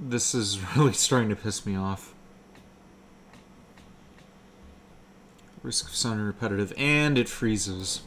This is really starting to piss me off. Risk of sounding repetitive, and it freezes.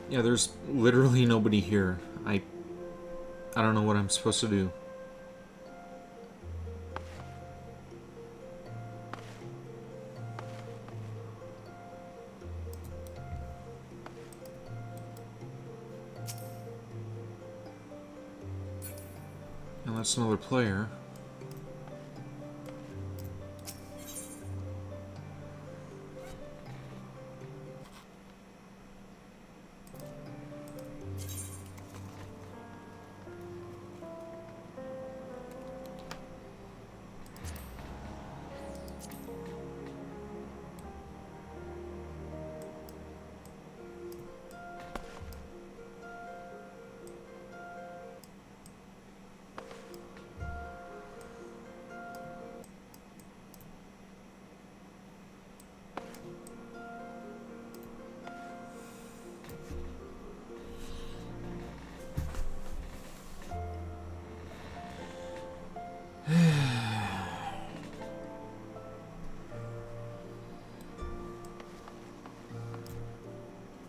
Yeah, there's literally nobody here. I don't know what I'm supposed to do. And that's another player.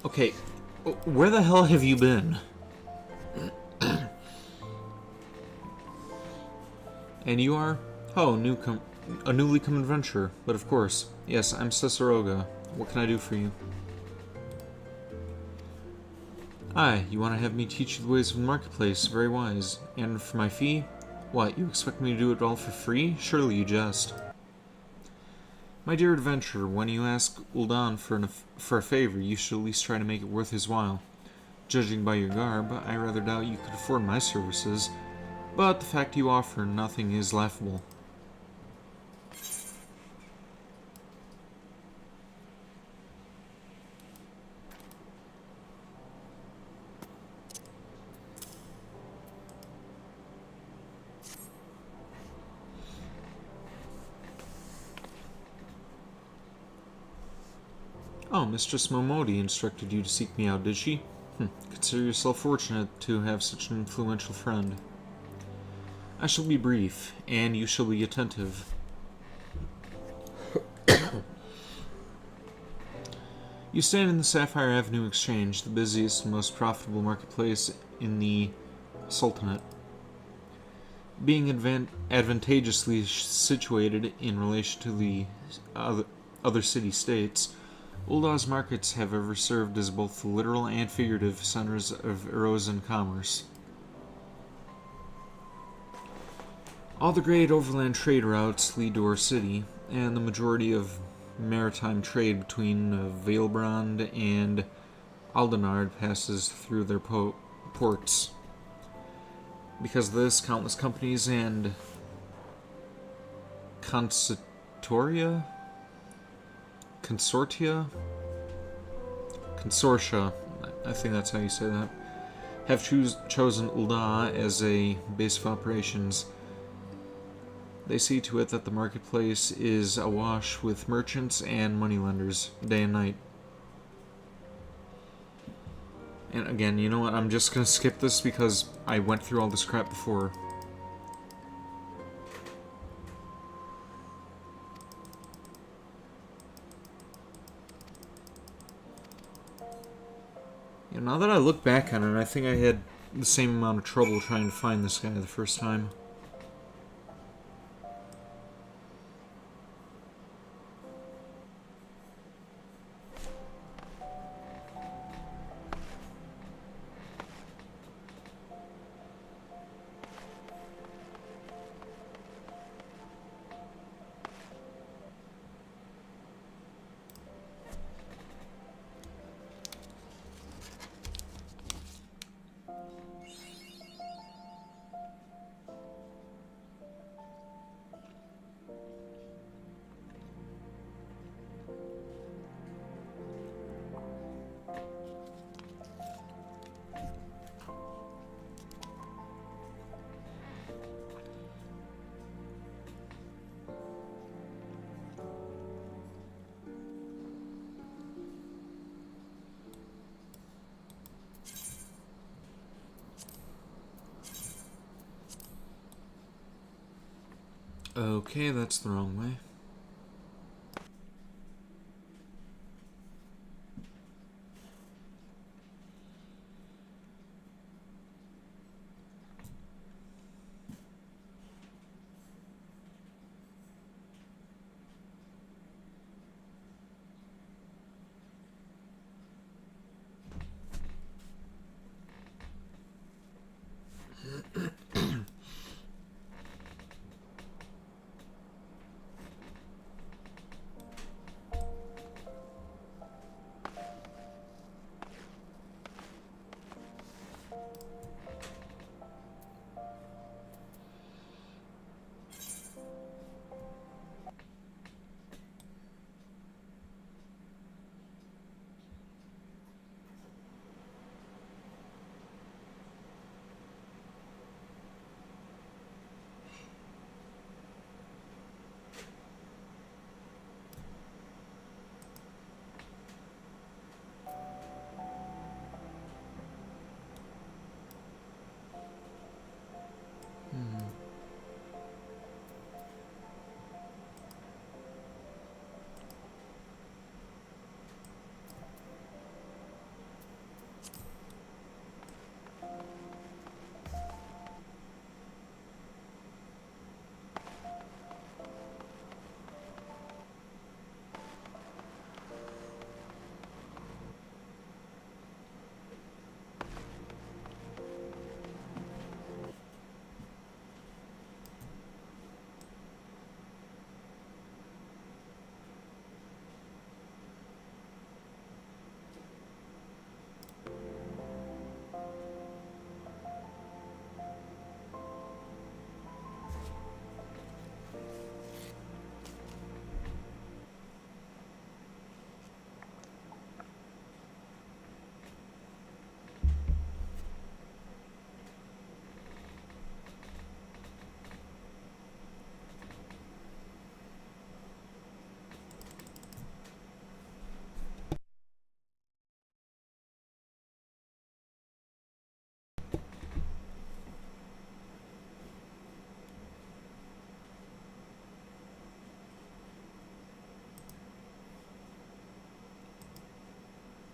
Okay, where the hell have you been? And you are? Oh, a newly come adventurer. But of course, yes, I'm Ciceroga. What can I do for you? Aye, you want to have me teach you the ways of the marketplace? Very wise. And for my fee? What, you expect me to do it all for free? Surely you jest. My dear adventurer, when you ask Ul'dan for a favor, you should at least try to make it worth his while. Judging by your garb, I rather doubt you could afford my services, but the fact you offer nothing is laughable. Oh, Mistress Momodi instructed you to seek me out, did she? Consider yourself fortunate to have such an influential friend. I shall be brief, and you shall be attentive. You stand in the Sapphire Avenue Exchange, the busiest and most profitable marketplace in the Sultanate. Being advantageously situated in relation to the other city-states, Uldah's markets have ever served as both the literal and figurative centers of Erosan commerce. All the great overland trade routes lead to our city, and the majority of maritime trade between Valebrand and Aldenard passes through their ports. Because of this, countless companies and consortia, I think that's how you say that, have chosen Ulda as a base of operations. They see to it that the marketplace is awash with merchants and moneylenders, day and night. And again, you know what, I'm just gonna skip this because I went through all this crap before. You know, now that I look back on it, I think I had the same amount of trouble trying to find this guy the first time. Okay, that's the wrong way.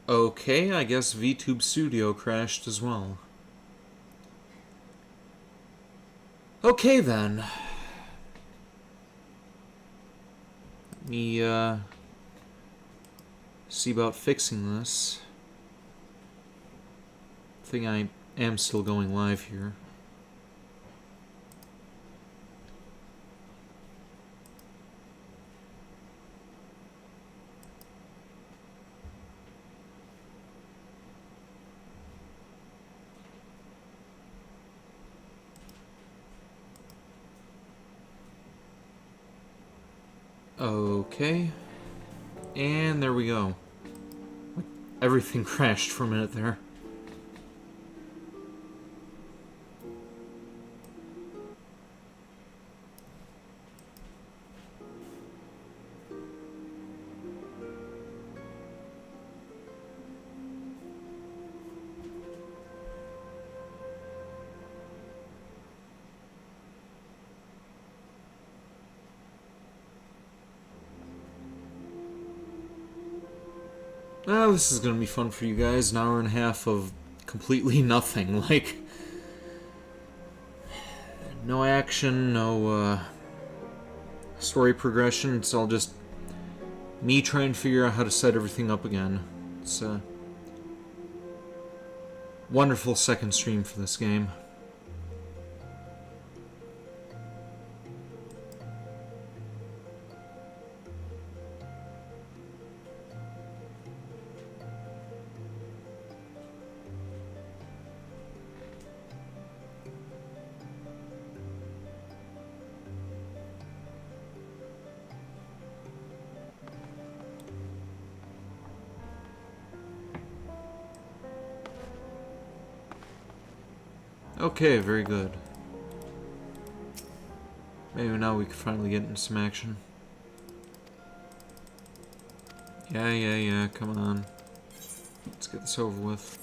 Okay, I guess VTube Studio crashed as well. Okay then. Let me, see about fixing this. I think I am still going live here. Okay. And there we go. Everything crashed for a minute there. Oh, this is gonna be fun for you guys. An hour and a half of completely nothing. Like, no action, no story progression. It's all just me trying to figure out how to set everything up again. It's a wonderful second stream for this game. Okay, very good. Maybe now we can finally get into some action. Yeah, come on. Let's get this over with.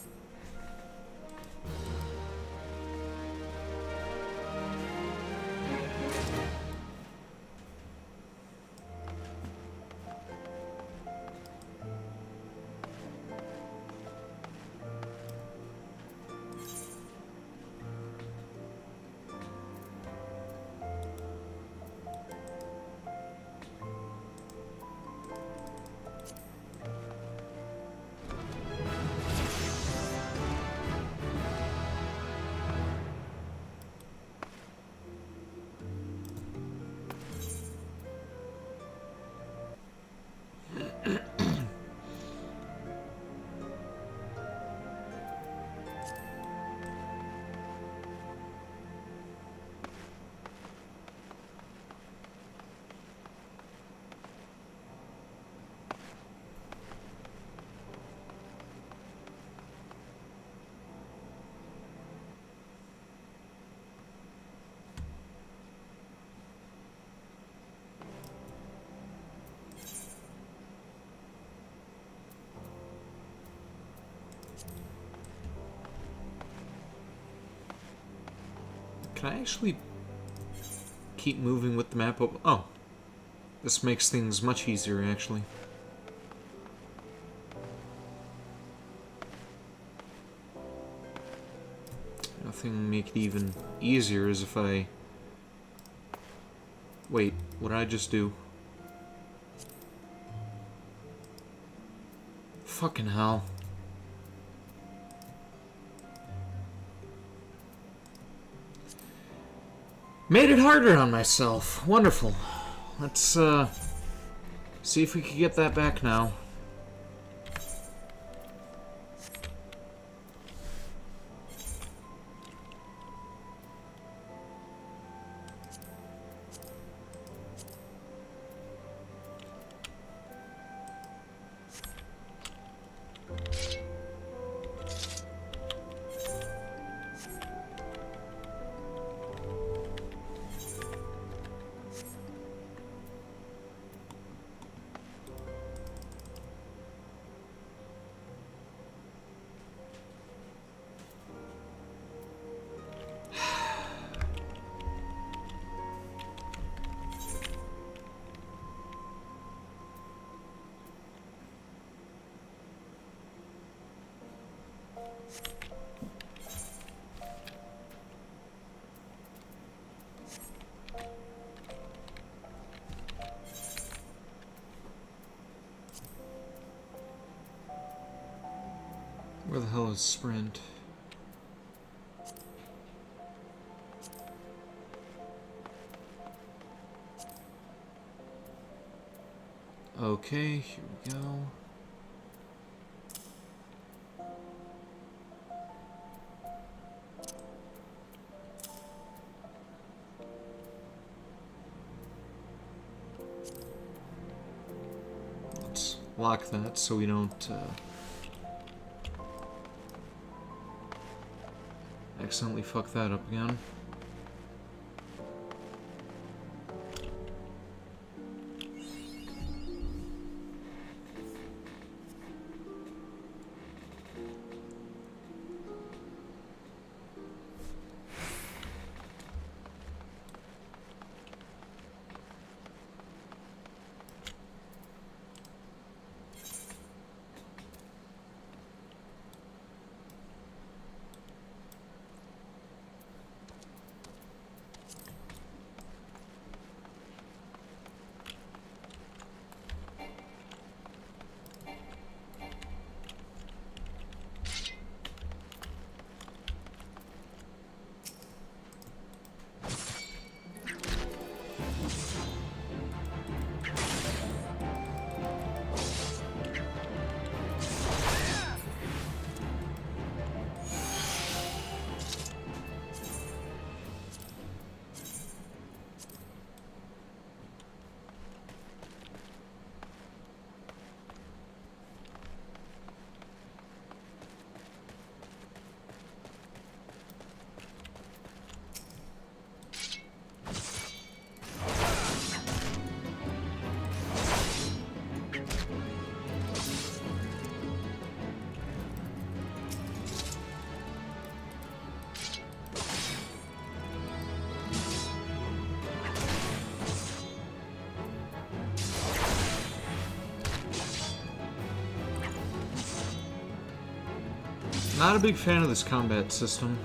Can I actually keep moving with the map open? Oh. This makes things much easier, actually. Nothing make it even easier is if I... Wait, what did I just do? Fucking hell. Made it harder on myself. Wonderful. Let's, see if we can get that back now. Where the hell is Sprint? Okay, here we go. Let's lock that so we don't accidentally fuck that up again. Not a big fan of this combat system.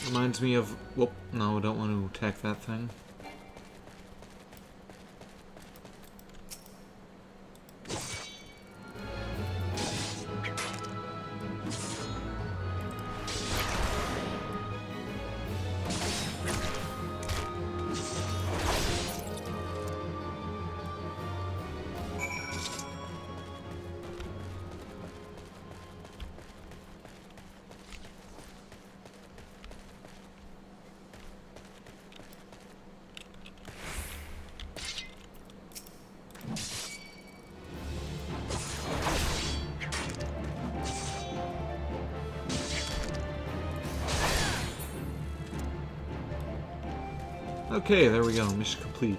Reminds me of... Whoop, no, I don't want to attack that thing. Okay, there we go. Mission complete.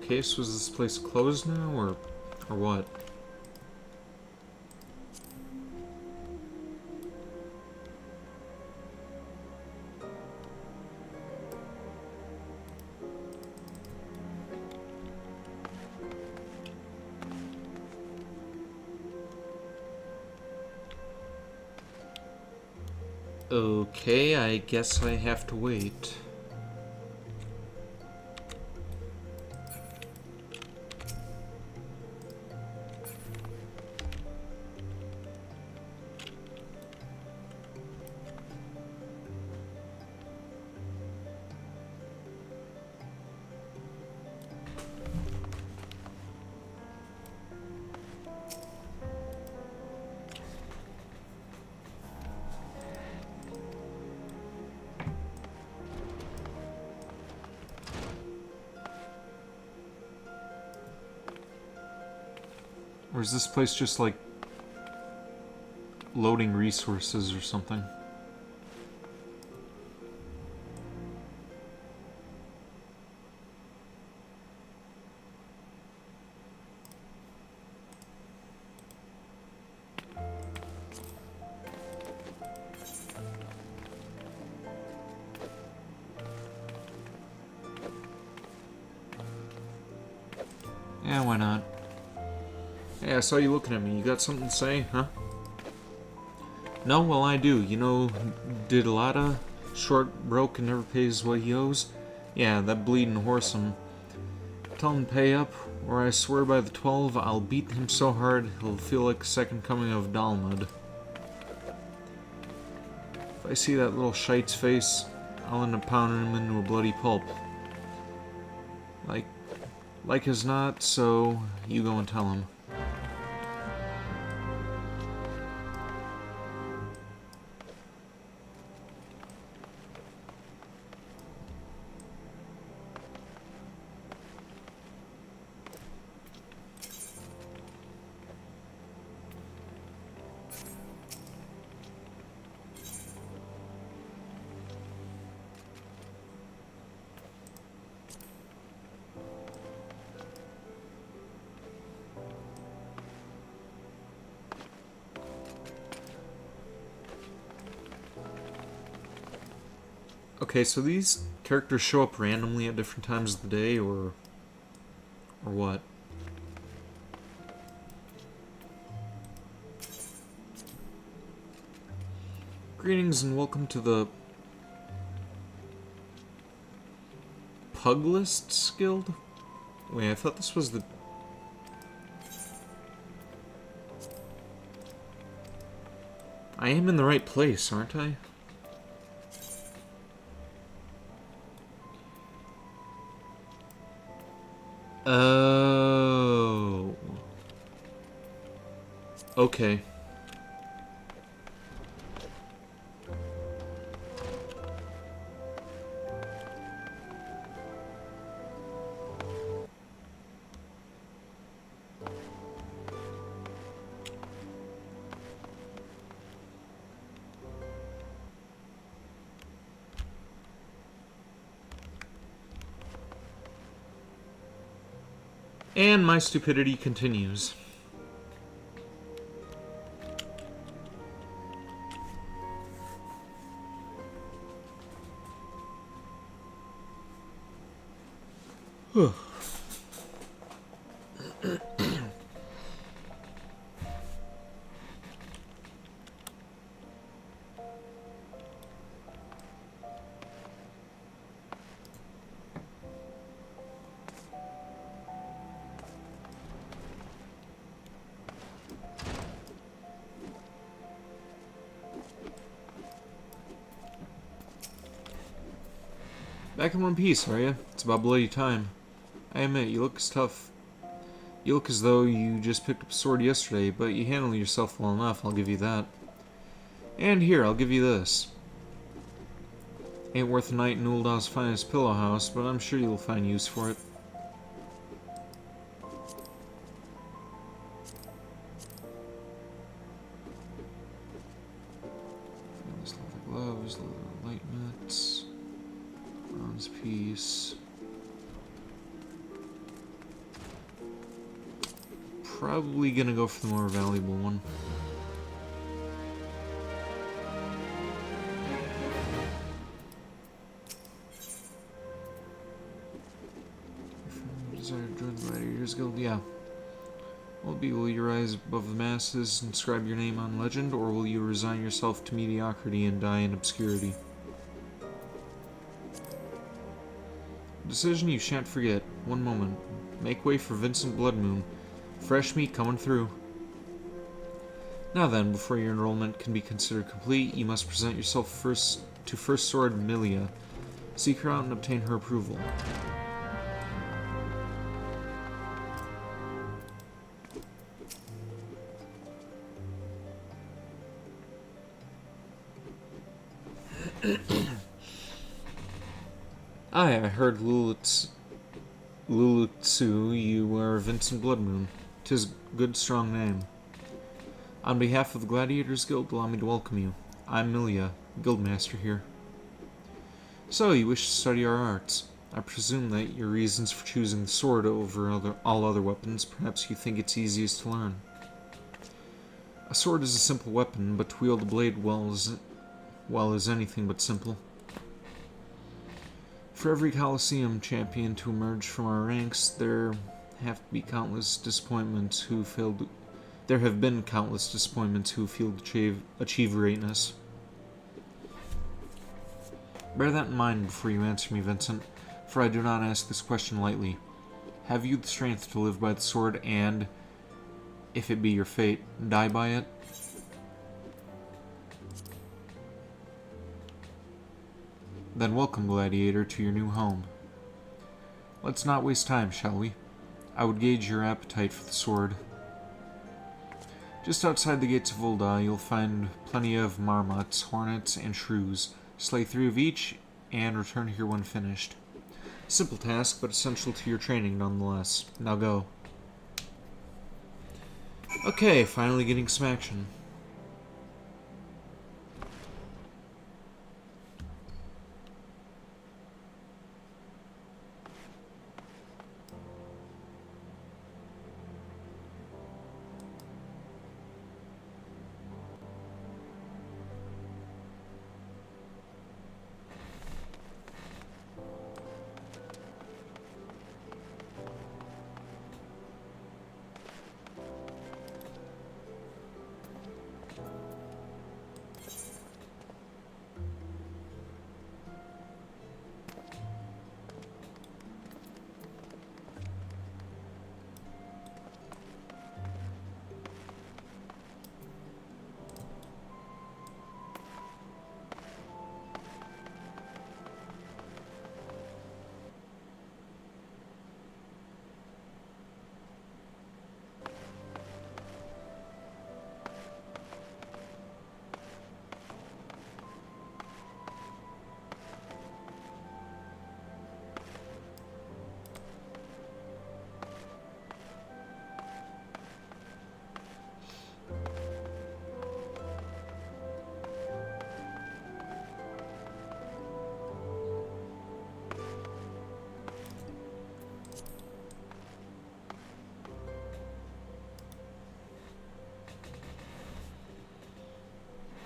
Okay, so is this place closed now, or what? Okay, I guess I have to wait. Or is this place just like loading resources or something? Yeah, why not? Hey, I saw you looking at me. You got something to say, huh? No, well, I do. You know, did a lot of short broke and never pays what he owes? Yeah, that bleeding whoresome. Tell him to pay up, or I swear by the 12, I'll beat him so hard he'll feel like the second coming of Dalmud. If I see that little shite's face, I'll end up pounding him into a bloody pulp. Like as not, so you go and tell him. Okay, so these characters show up randomly at different times of the day, or what? Greetings and welcome to the Puglists Guild? Wait, I thought this was the... I am in the right place, aren't I? Oh. Okay. And my stupidity continues. Back in one piece, are you? It's about bloody time. I admit, you look as tough. You look as though you just picked up a sword yesterday, but you handle yourself well enough, I'll give you that. And here, I'll give you this. Ain't worth a night in Uldal's finest pillow house, but I'm sure you'll find use for it. Leather gloves, leather light mitts, bronze piece. probably gonna go for the more valuable one. Desire to join the Gladiators Guild? Yeah. Will you rise above the masses and inscribe your name on legend, or will you resign yourself to mediocrity and die in obscurity? A decision you shan't forget. One moment. Make way for Vincent Bloodmoon. Fresh meat coming through. Now then, before your enrollment can be considered complete, you must present yourself first to First Sword Milia. Seek her out and obtain her approval. I heard Lulutsu, you are Vincent Bloodmoon. 'Tis a good strong name. On behalf of the Gladiators Guild, allow me to welcome you. I'm Milia, Guildmaster here. So, you wish to study our arts. I presume that your reasons for choosing the sword over all other weapons, perhaps you think it's easiest to learn. A sword is a simple weapon, but to wield a blade well is anything but simple. For every Colosseum champion to emerge from our ranks, there have been countless disappointments who failed to achieve greatness. Bear that in mind before you answer me, Vincent, for I do not ask this question lightly. Have you the strength to live by the sword and, if it be your fate, die by it? Then welcome, Gladiator, to your new home. Let's not waste time, shall we? I would gauge your appetite for the sword. Just outside the gates of Ul'dah, you'll find plenty of marmots, hornets, and shrews. Slay 3 of each, and return here when finished. Simple task, but essential to your training nonetheless. Now go. Okay, finally getting some action.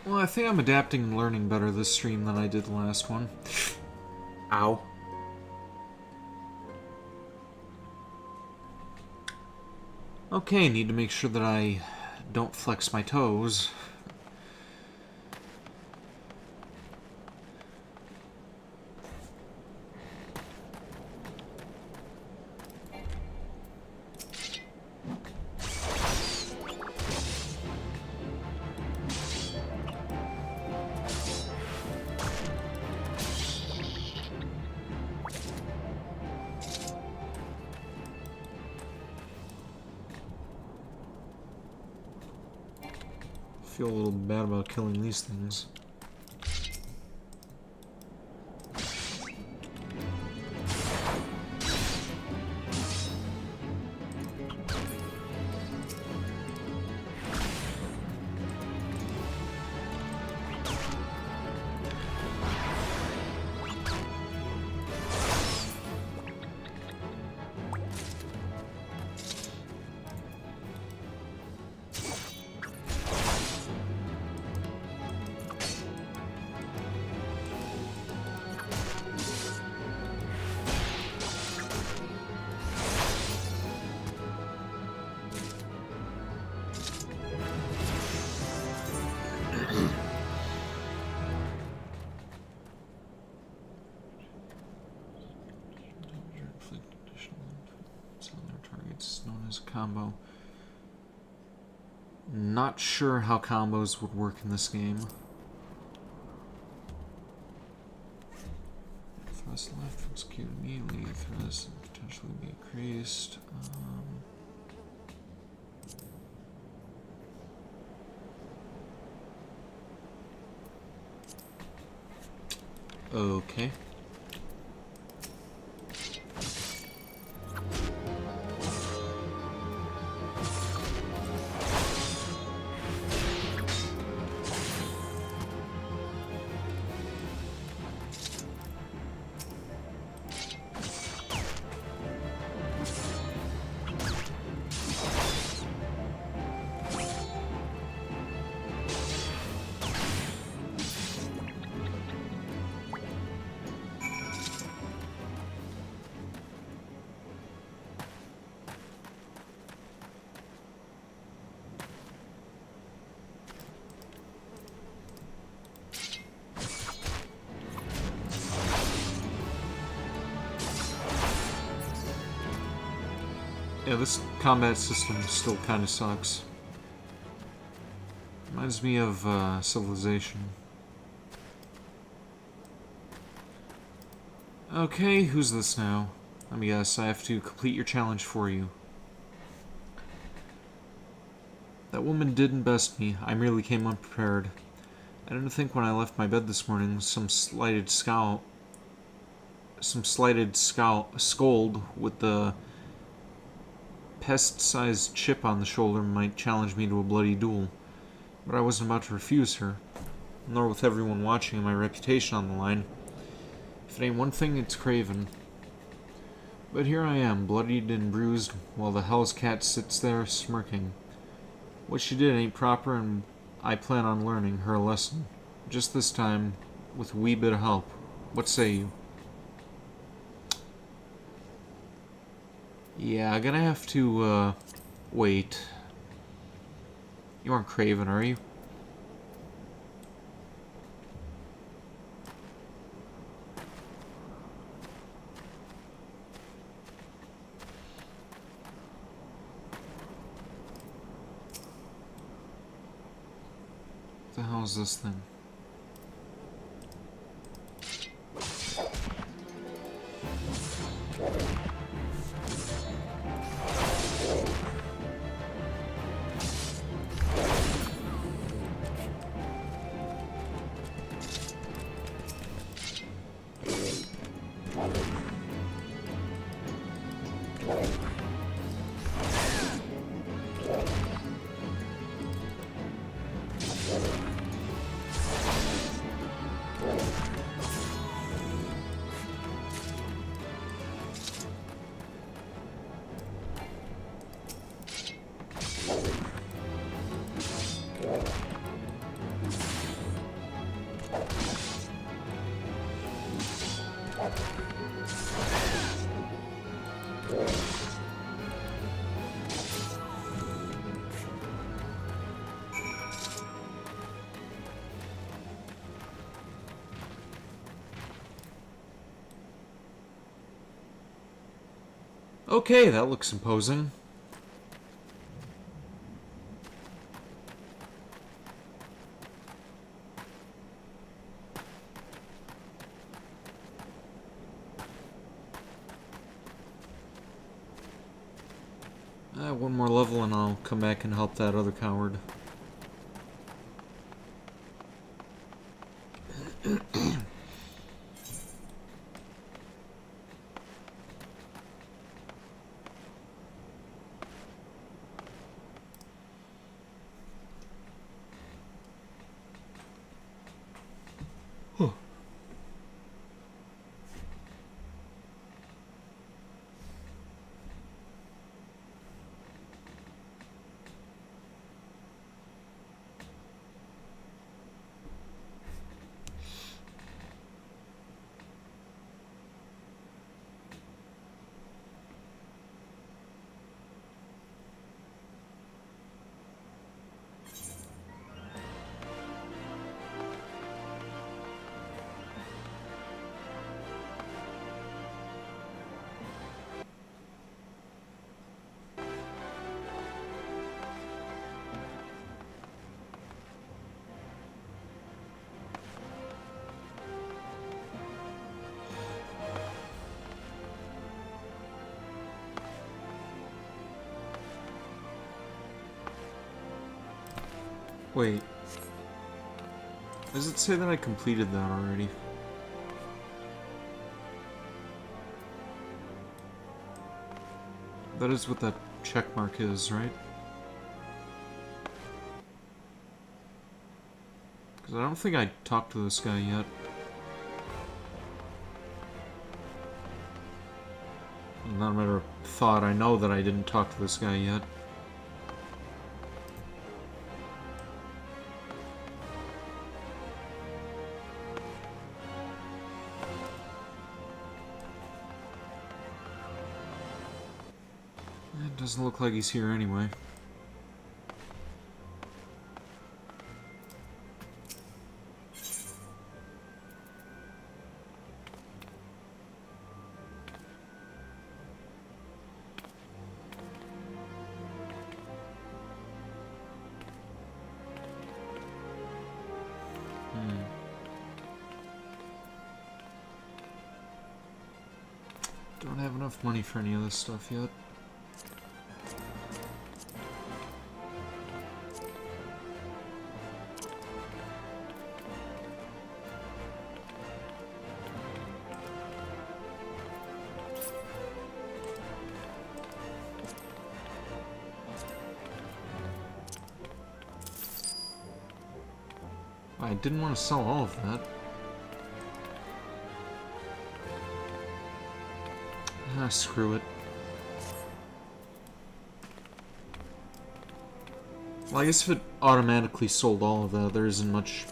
Well, I think I'm adapting and learning better this stream than I did the last one. Ow. Okay, need to make sure that I don't flex my toes. Feel a little bad about killing these things. combo. Not sure how combos would work in this game. Thrust left, execute immediately. Thrust potentially be increased. Okay. Yeah, this combat system still kind of sucks. Reminds me of Civilization. Okay, who's this now? Let me guess, I have to complete your challenge for you. That woman didn't best me. I merely came unprepared. I didn't think when I left my bed this morning some slighted scold with the pest-sized chip on the shoulder might challenge me to a bloody duel. But I wasn't about to refuse her, nor with everyone watching and my reputation on the line. If it ain't one thing, it's Craven. But here I am, bloodied and bruised, while the Hell's Cat sits there smirking. What she did ain't proper, and I plan on learning her a lesson. Just this time, with a wee bit of help. What say you? Yeah, I'm gonna have to, wait. You aren't Craven, are you? What the hell is this thing? Okay, that looks imposing. One more level and I'll come back and help that other coward. Wait. Does it say that I completed that already? That is what that check mark is, right? Because I don't think I talked to this guy yet. Not a matter of thought, I know that I didn't talk to this guy yet. It doesn't look like he's here anyway. Don't have enough money for any of this stuff yet. I didn't want to sell all of that. Ah, screw it. Well, I guess if it automatically sold all of that, there isn't much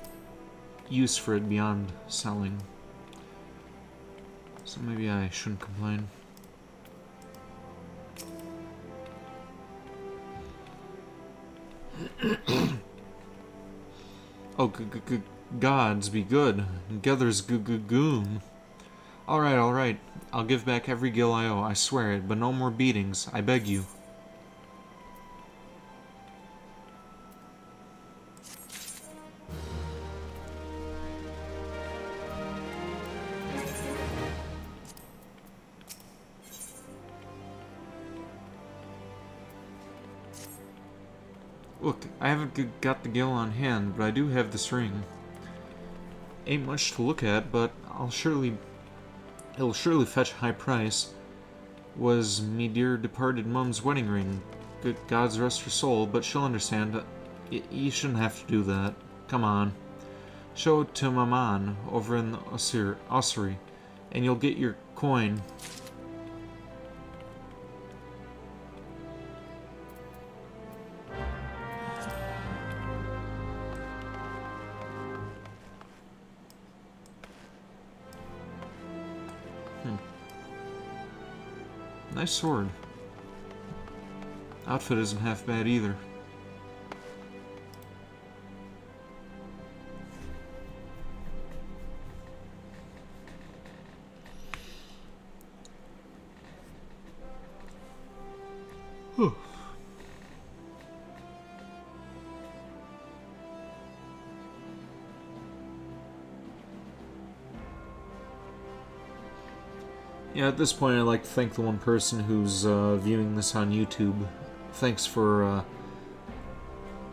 use for it beyond selling. So maybe I shouldn't complain. Oh, gods be good. Together's goom. Alright. I'll give back every gil I owe, I swear it, but no more beatings, I beg you. Look, I haven't got the gil on hand, but I do have this ring. Ain't much to look at, but it'll surely fetch a high price. Was me dear departed mum's wedding ring. Good gods rest her soul, but she'll understand. You shouldn't have to do that. Come on. Show it to Maman over in the ossuary, and you'll get your coin. Nice sword. Outfit isn't half bad either. Whew. Yeah, at this point I'd like to thank the one person who's viewing this on YouTube. Thanks for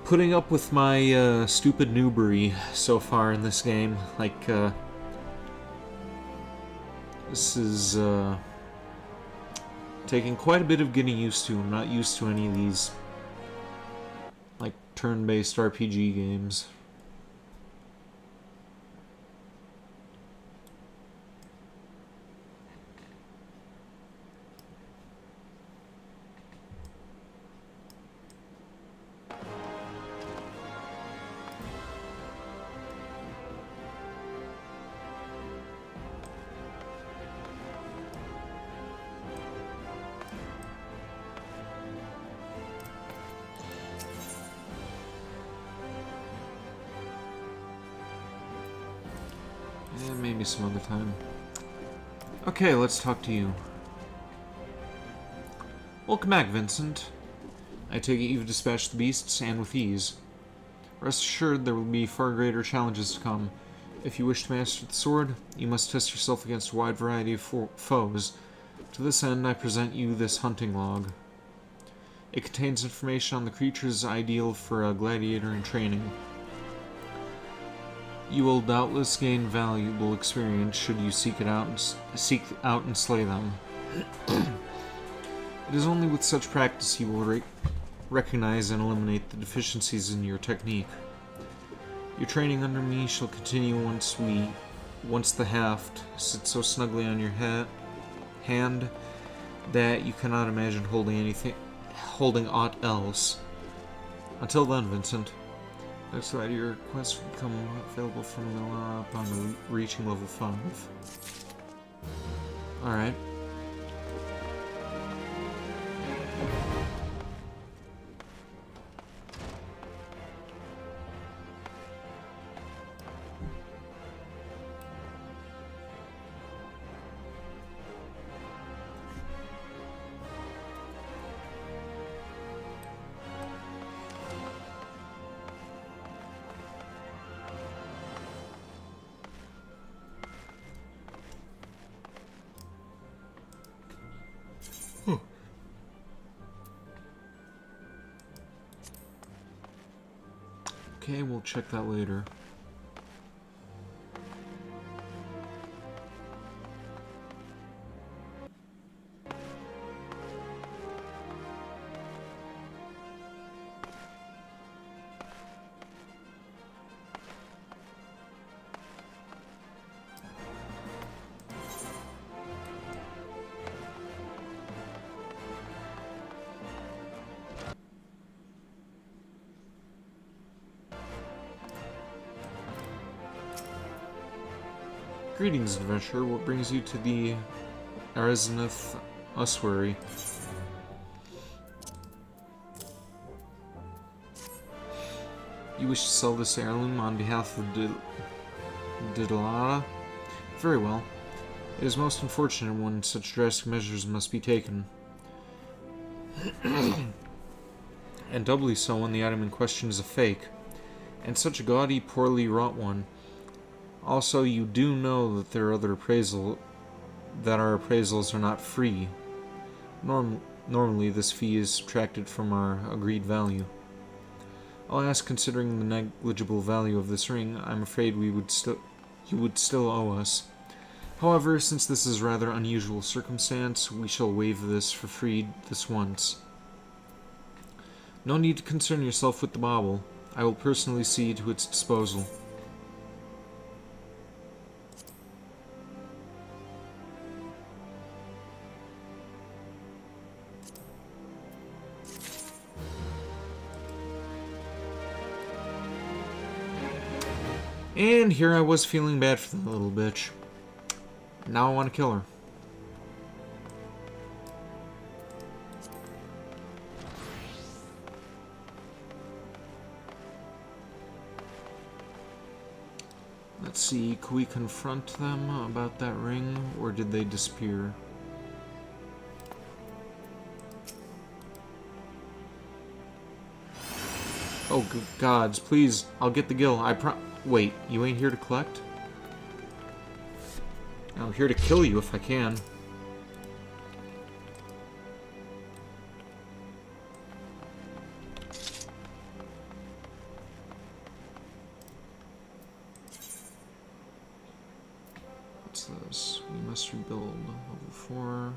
putting up with my stupid noobery so far in this game. Like, this is taking quite a bit of getting used to. I'm not used to any of these, like, turn-based RPG games. Yeah, maybe some other time. Okay, let's talk to you. Welcome back, Vincent. I take it you've dispatched the beasts, and with ease. Rest assured there will be far greater challenges to come. If you wish to master the sword, you must test yourself against a wide variety of foes. To this end, I present you this hunting log. It contains information on the creatures ideal for a gladiator in training. You will doubtless gain valuable experience should you seek out and slay them. It is only with such practice you will recognize and eliminate the deficiencies in your technique. Your training under me shall continue once the haft sits so snugly on your hand that you cannot imagine holding aught else. Until then, Vincent, next slide, your quest will become available from now upon reaching level 5. Alright. Okay, we'll check that later. Greetings, adventurer. What brings you to the Arizanith ossuary? You wish to sell this heirloom on behalf of Didalata? Very well. It is most unfortunate when such drastic measures must be taken. And doubly so when the item in question is a fake, and such a gaudy, poorly wrought one. Also, you do know that our appraisals are not free. Normally, this fee is subtracted from our agreed value. I'll ask, considering the negligible value of this ring, I'm afraid you would still owe us. However, since this is a rather unusual circumstance, we shall waive this for free this once. No need to concern yourself with the bauble. I will personally see to its disposal. And here I was feeling bad for the little bitch. Now I want to kill her. Let's see, can we confront them about that ring, or did they disappear? Oh, good gods, please, I'll get the gil. Wait, you ain't here to collect? I'm here to kill you if I can. What's this? We must rebuild level 4.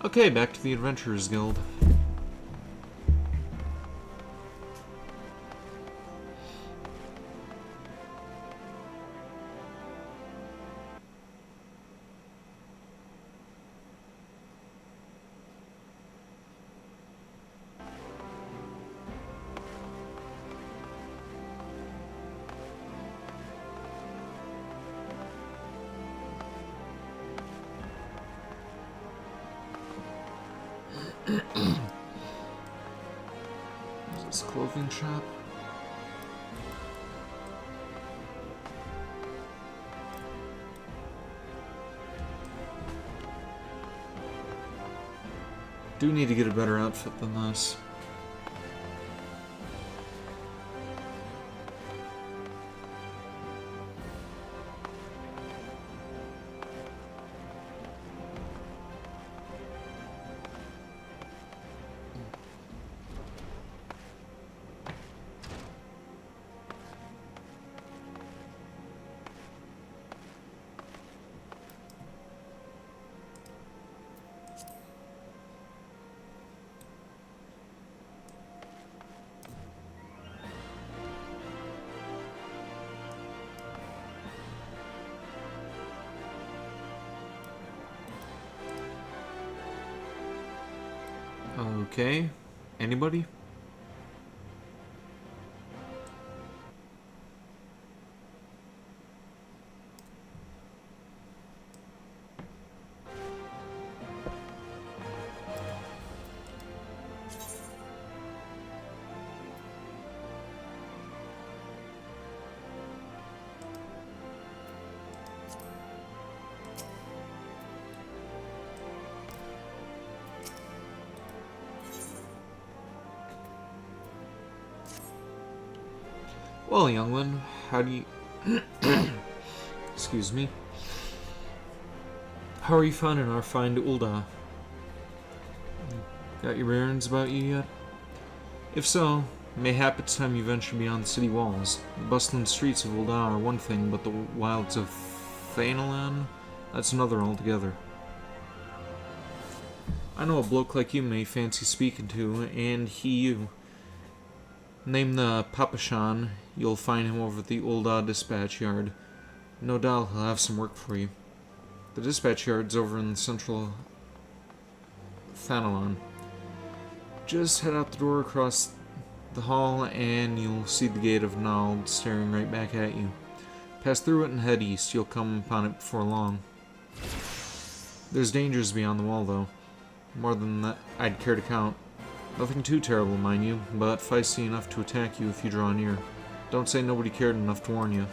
Okay, back to the Adventurers Guild. Is this a clothing shop? Do need to get a better outfit than this. Okay. Anybody? Well, youngling, how do you... Excuse me. How are you finding our find Ulda? Got your bearings about you yet? If so, mayhap it's time you venture beyond the city walls. The bustling streets of Ulda are one thing, but the wilds of Thanalan, that's another altogether. I know a bloke like you may fancy speaking to, and he you. Name the Papashan, you'll find him over at the Ulda dispatch yard. No doubt he'll have some work for you. The dispatch yard's over in central Thanalan. Just head out the door across the hall and you'll see the gate of Nald staring right back at you. Pass through it and head east. You'll come upon it before long. There's dangers beyond the wall, though. More than that I'd care to count. Nothing too terrible, mind you, but feisty enough to attack you if you draw near. Don't say nobody cared enough to warn you.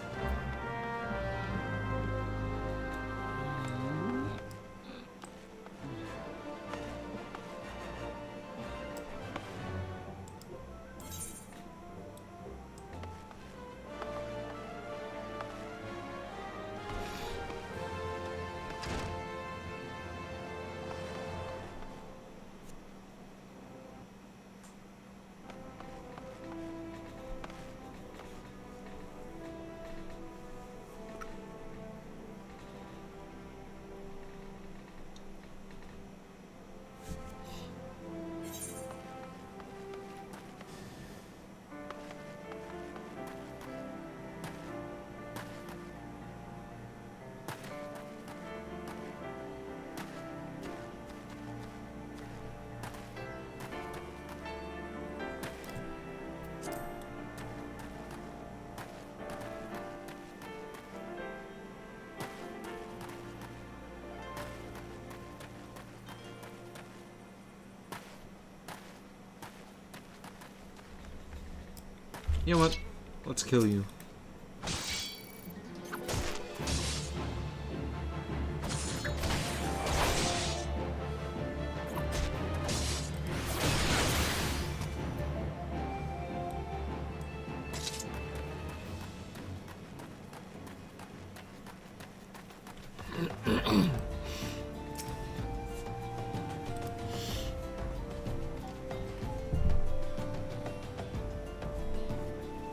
You know what? Let's kill you.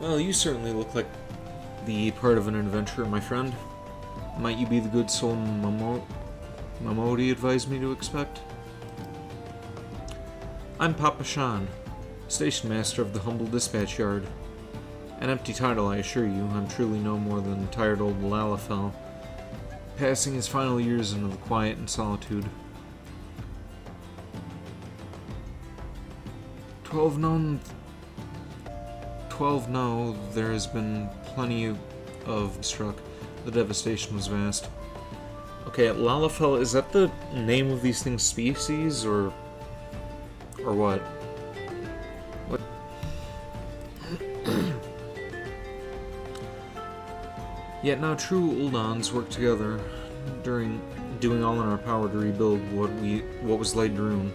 Well, you certainly look like the part of an adventurer, my friend. Might you be the good soul Mamodi advised me to expect? I'm Papa Shan, station master of the humble dispatch yard. An empty title, I assure you. I'm truly no more than tired old Lalafell, passing his final years into the quiet and solitude. 12 no, there has been plenty of struck. The devastation was vast. Okay, Lalafell, is that the name of these things' species, or what? What? Yet now true Uldans work together, doing all in our power to rebuild what was laid to ruin.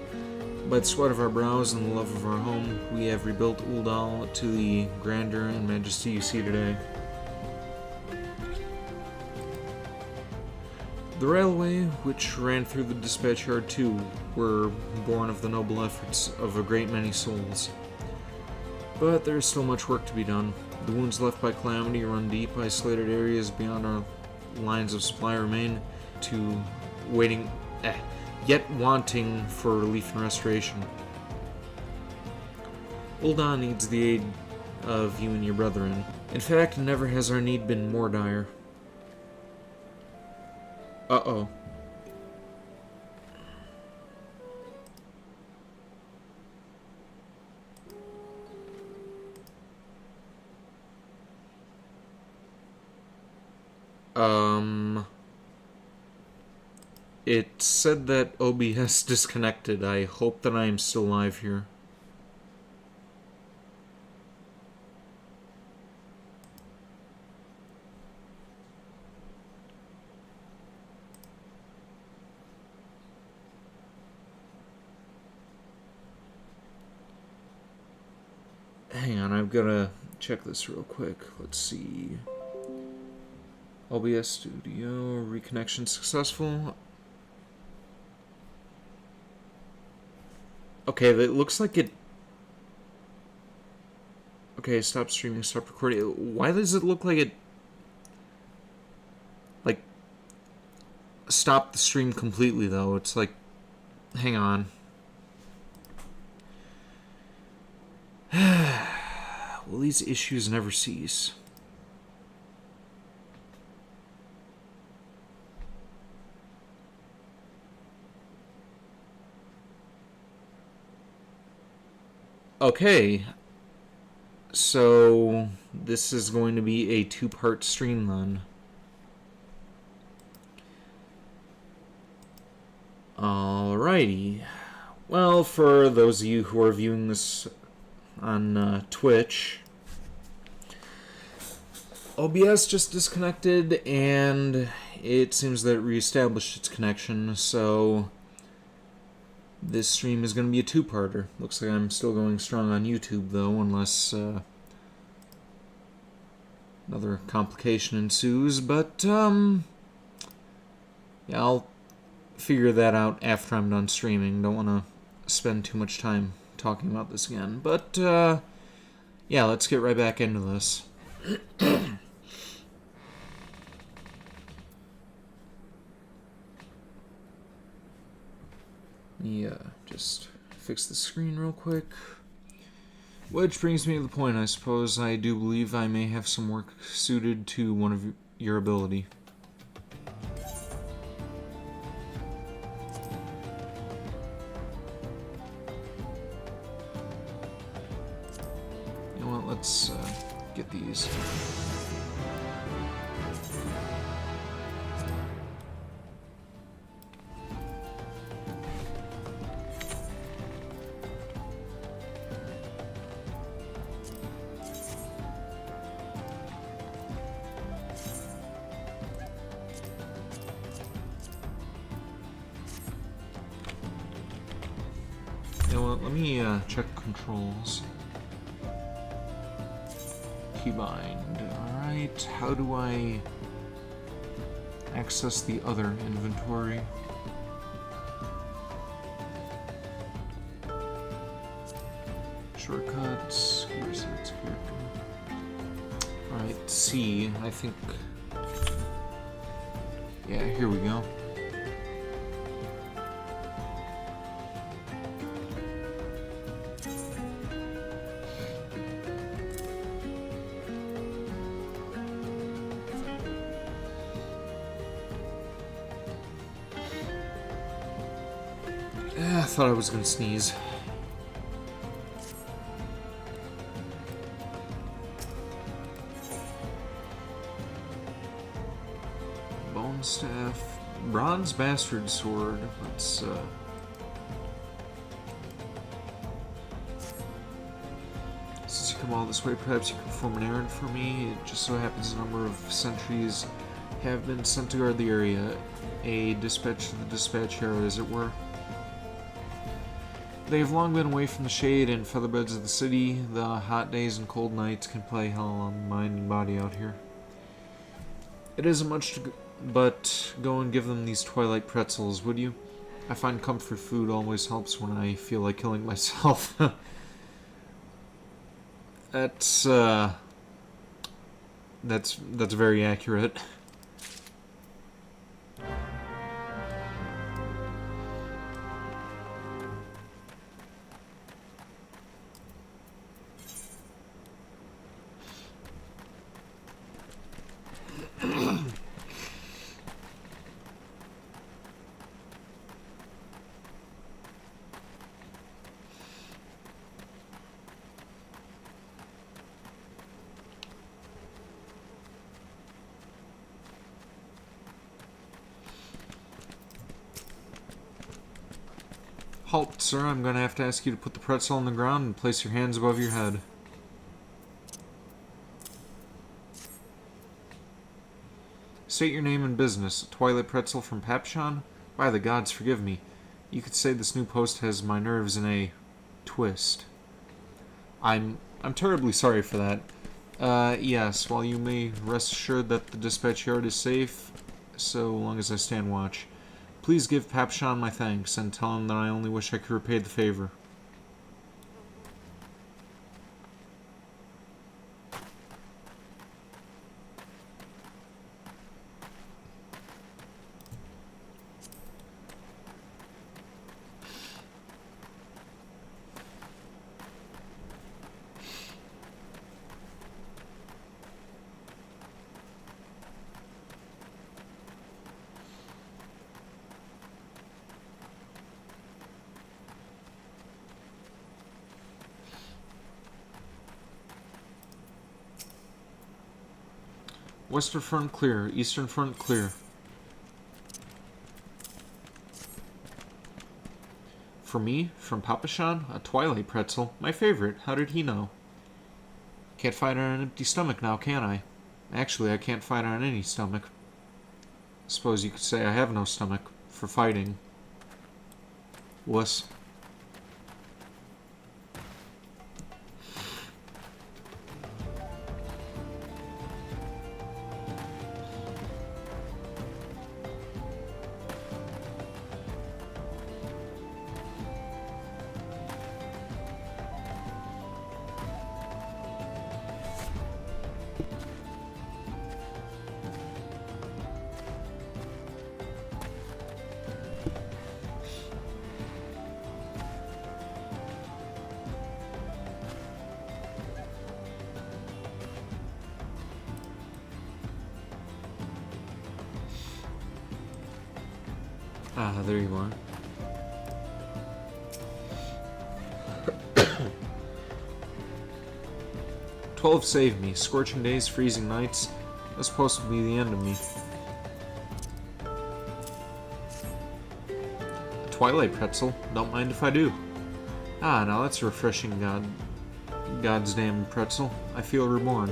By the sweat of our brows and the love of our home, we have rebuilt Uldal to the grandeur and majesty you see today. The railway, which ran through the dispatch yard too, were born of the noble efforts of a great many souls. But there is still much work to be done. The wounds left by calamity run deep. Isolated areas beyond our lines of supply remain yet wanting for relief and restoration. Uldan needs the aid of you and your brethren. In fact, never has our need been more dire. Uh-oh. It said that OBS disconnected. I hope that I am still live here. Hang on, I've got to check this real quick. Let's see. OBS Studio, reconnection successful. Okay, it looks like it... Okay, stop streaming, stop recording. Why does it look like it... Like... Stopped the stream completely, though? It's like... Hang on. Will these issues never cease? Okay, so this is going to be a two-part stream then. Alrighty. Well, for those of you who are viewing this on Twitch, OBS just disconnected and it seems that it reestablished its connection, so this stream is going to be a two-parter. Looks like I'm still going strong on YouTube, though, unless another complication ensues. But, yeah, I'll figure that out after I'm done streaming. Don't want to spend too much time talking about this again. But, yeah, let's get right back into this. Yeah, just fix the screen real quick. Which brings me to the point, I suppose. I do believe I may have some work suited to one of your ability. You know what, let's get these. Let me check controls. Keybind. Alright, how do I access the other inventory? Shortcuts. Where's its character? Alright, C, I think. Yeah, here we go. I thought I was gonna sneeze. Bone staff, bronze bastard sword. Let's since you come all this way, perhaps you can perform an errand for me. It just so happens a number of sentries have been sent to guard the area. A dispatch to the dispatch area, as it were. They have long been away from the shade and featherbeds of the city. The hot days and cold nights can play hell on mind and body out here. It isn't much to but go and give them these twilight pretzels, would you? I find comfort food always helps when I feel like killing myself. That's very accurate. Halt, sir. I'm going to have to ask you to put the pretzel on the ground and place your hands above your head. State your name and business. Twilight Pretzel from Papshon? By the gods, forgive me. You could say this new post has my nerves in a twist. I'm terribly sorry for that. Yes, while you may rest assured that the dispatch yard is safe, so long as I stand watch. Please give Papshon my thanks, and tell him that I only wish I could repay the favor. Western front clear. Eastern front clear. For me? From Papashan? A Twilight Pretzel? My favorite. How did he know? Can't fight on an empty stomach now, can I? Actually, I can't fight on any stomach. Suppose you could say I have no stomach for fighting. Wuss. Ah, there you are. "12 saved me. Scorching days, freezing nights. That's supposed to be the end of me." A Twilight Pretzel? Don't mind if I do. Ah, now that's a refreshing God's damn pretzel. I feel reborn.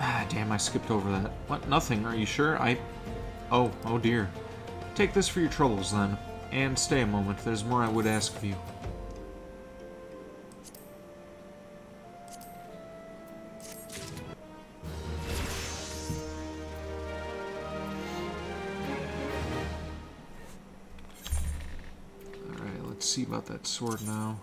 Ah, damn, I skipped over that. What? Nothing, are you sure? Oh dear. Take this for your troubles, then. And stay a moment, there's more I would ask of you. Alright, let's see about that sword now.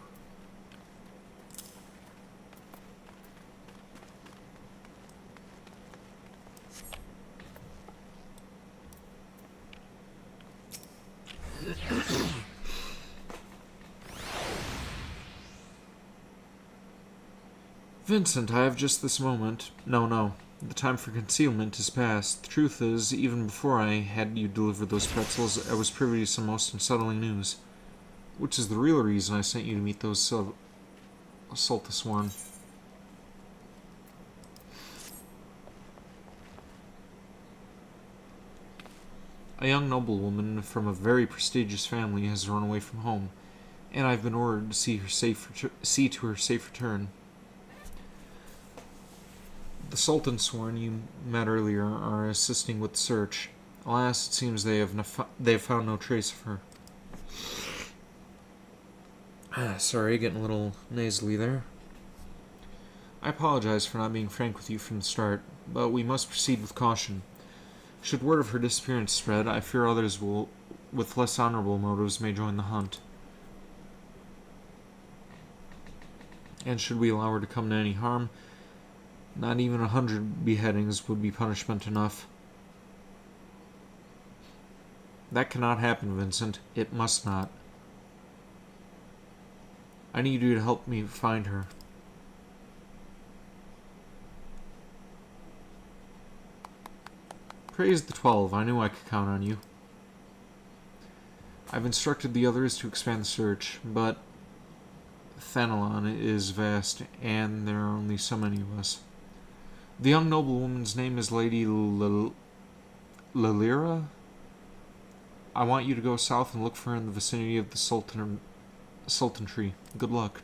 Vincent, I have just this moment. No. The time for concealment is past. The truth is, even before I had you deliver those pretzels, I was privy to some most unsettling news. Which is the real reason I sent you to meet those assault the sworn. A young noblewoman from a very prestigious family has run away from home, and I've been ordered to see to her safe return. The Sultan sworn you met earlier are assisting with the search. Alas, it seems they have found no trace of her. Sorry, getting a little nasally there. I apologize for not being frank with you from the start, but we must proceed with caution. Should word of her disappearance spread, I fear others with less honorable motives may join the hunt. And should we allow her to come to any harm, not even 100 beheadings would be punishment enough. That cannot happen, Vincent. It must not. I need you to help me find her. Praise the 12. I knew I could count on you. I've instructed the others to expand the search, but Thanalon is vast, and there are only so many of us. The young noblewoman's name is Lady Lilira. I want you to go south and look for her in the vicinity of the Sultanry. Good luck.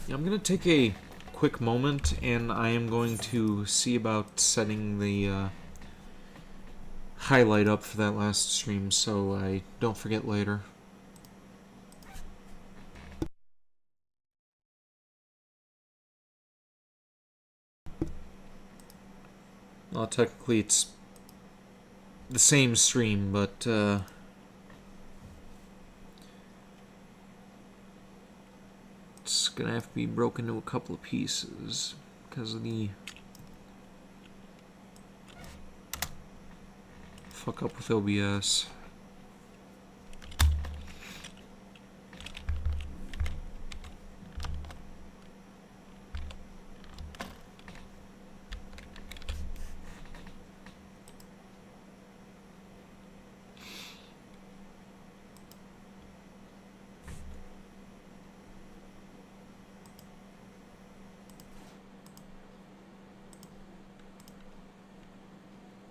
Yeah, I'm going to take a quick moment, and I am going to see about setting the highlight up for that last stream so I don't forget later. Well, technically it's the same stream, but it's gonna have to be broken into a couple of pieces because of the fuck up with OBS.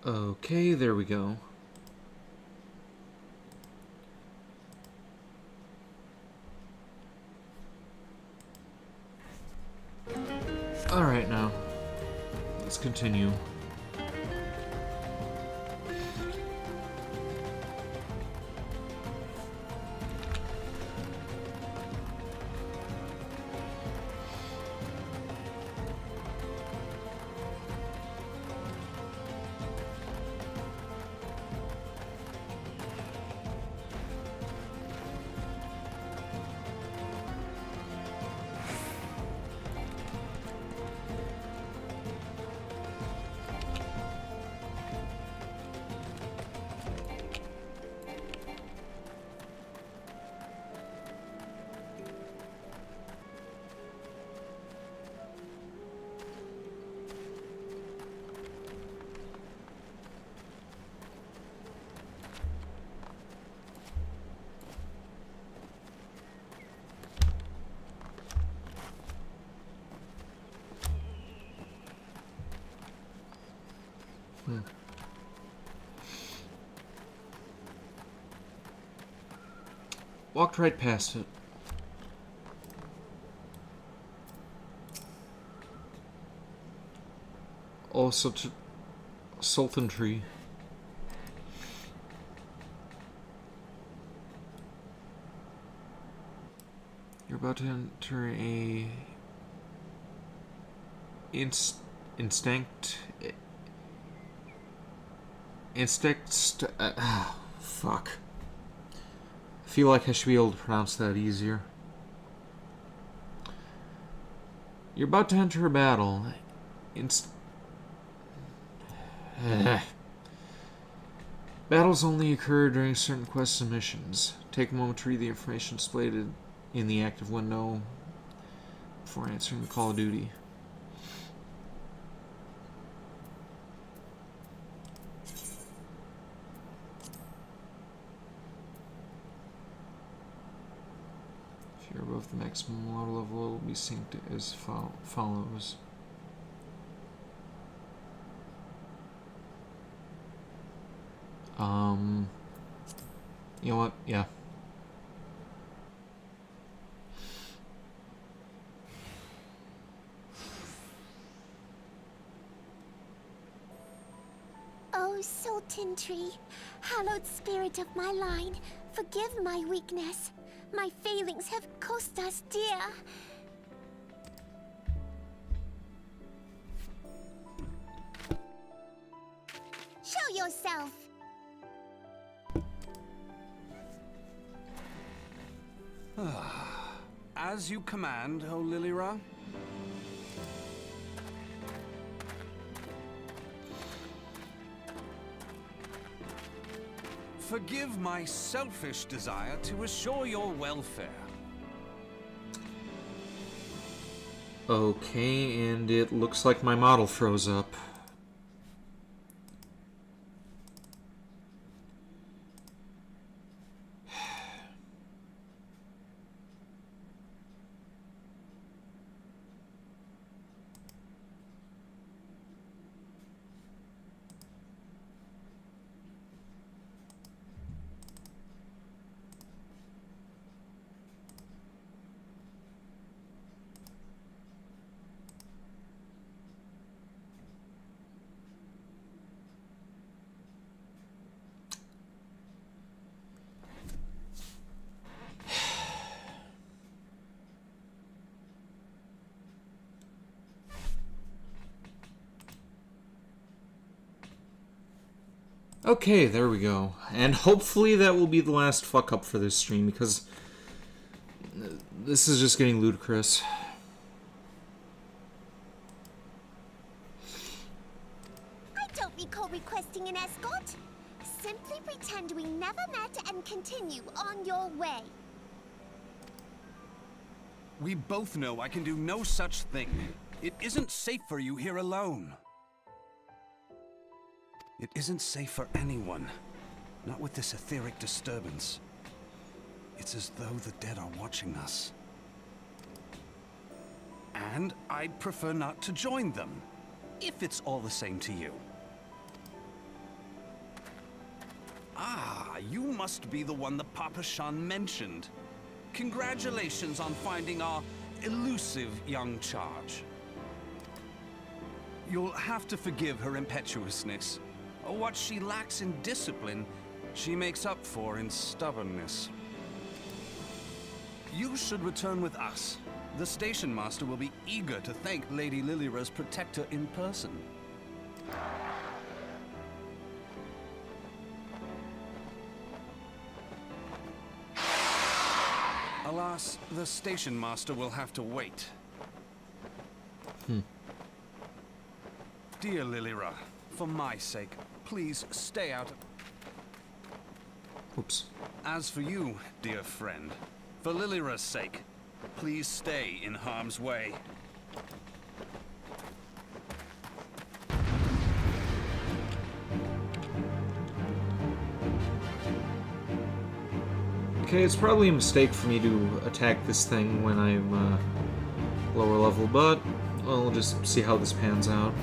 Okay, there we go. Alright now, let's continue. Walked right past it. Also to Sultanry. You're about to enter a fuck. I feel like I should be able to pronounce that easier. You're about to enter a battle. Battles only occur during certain quests and missions. Take a moment to read the information displayed in the active window before answering the call of duty. If you're above the maximum water level, it will be synced as follows. You know what? Yeah. Oh, Sultan Tree, hallowed spirit of my line, forgive my weakness. My failings have cost us dear. Show yourself! As you command, O Lilira. Forgive my selfish desire to assure your welfare. Okay, and it looks like my model froze up. Okay, there we go. And hopefully that will be the last fuck up for this stream, because this is just getting ludicrous. I don't recall requesting an escort. Simply pretend we never met and continue on your way. We both know I can do no such thing. It isn't safe for you here alone. It isn't safe for anyone. Not with this etheric disturbance. It's as though the dead are watching us. And I'd prefer not to join them, if it's all the same to you. Ah, you must be the one that Papa Shan mentioned. Congratulations on finding our elusive young charge. You'll have to forgive her impetuousness. What she lacks in discipline, she makes up for in stubbornness. You should return with us. The station master will be eager to thank Lady Lilira's protector in person. Alas, the station master will have to wait. Dear Lilira, for my sake, please stay out. Oops. As for you, dear friend, for Lilira's sake, please stay in harm's way. Okay, it's probably a mistake for me to attack this thing when I'm lower level, but we'll just see how this pans out.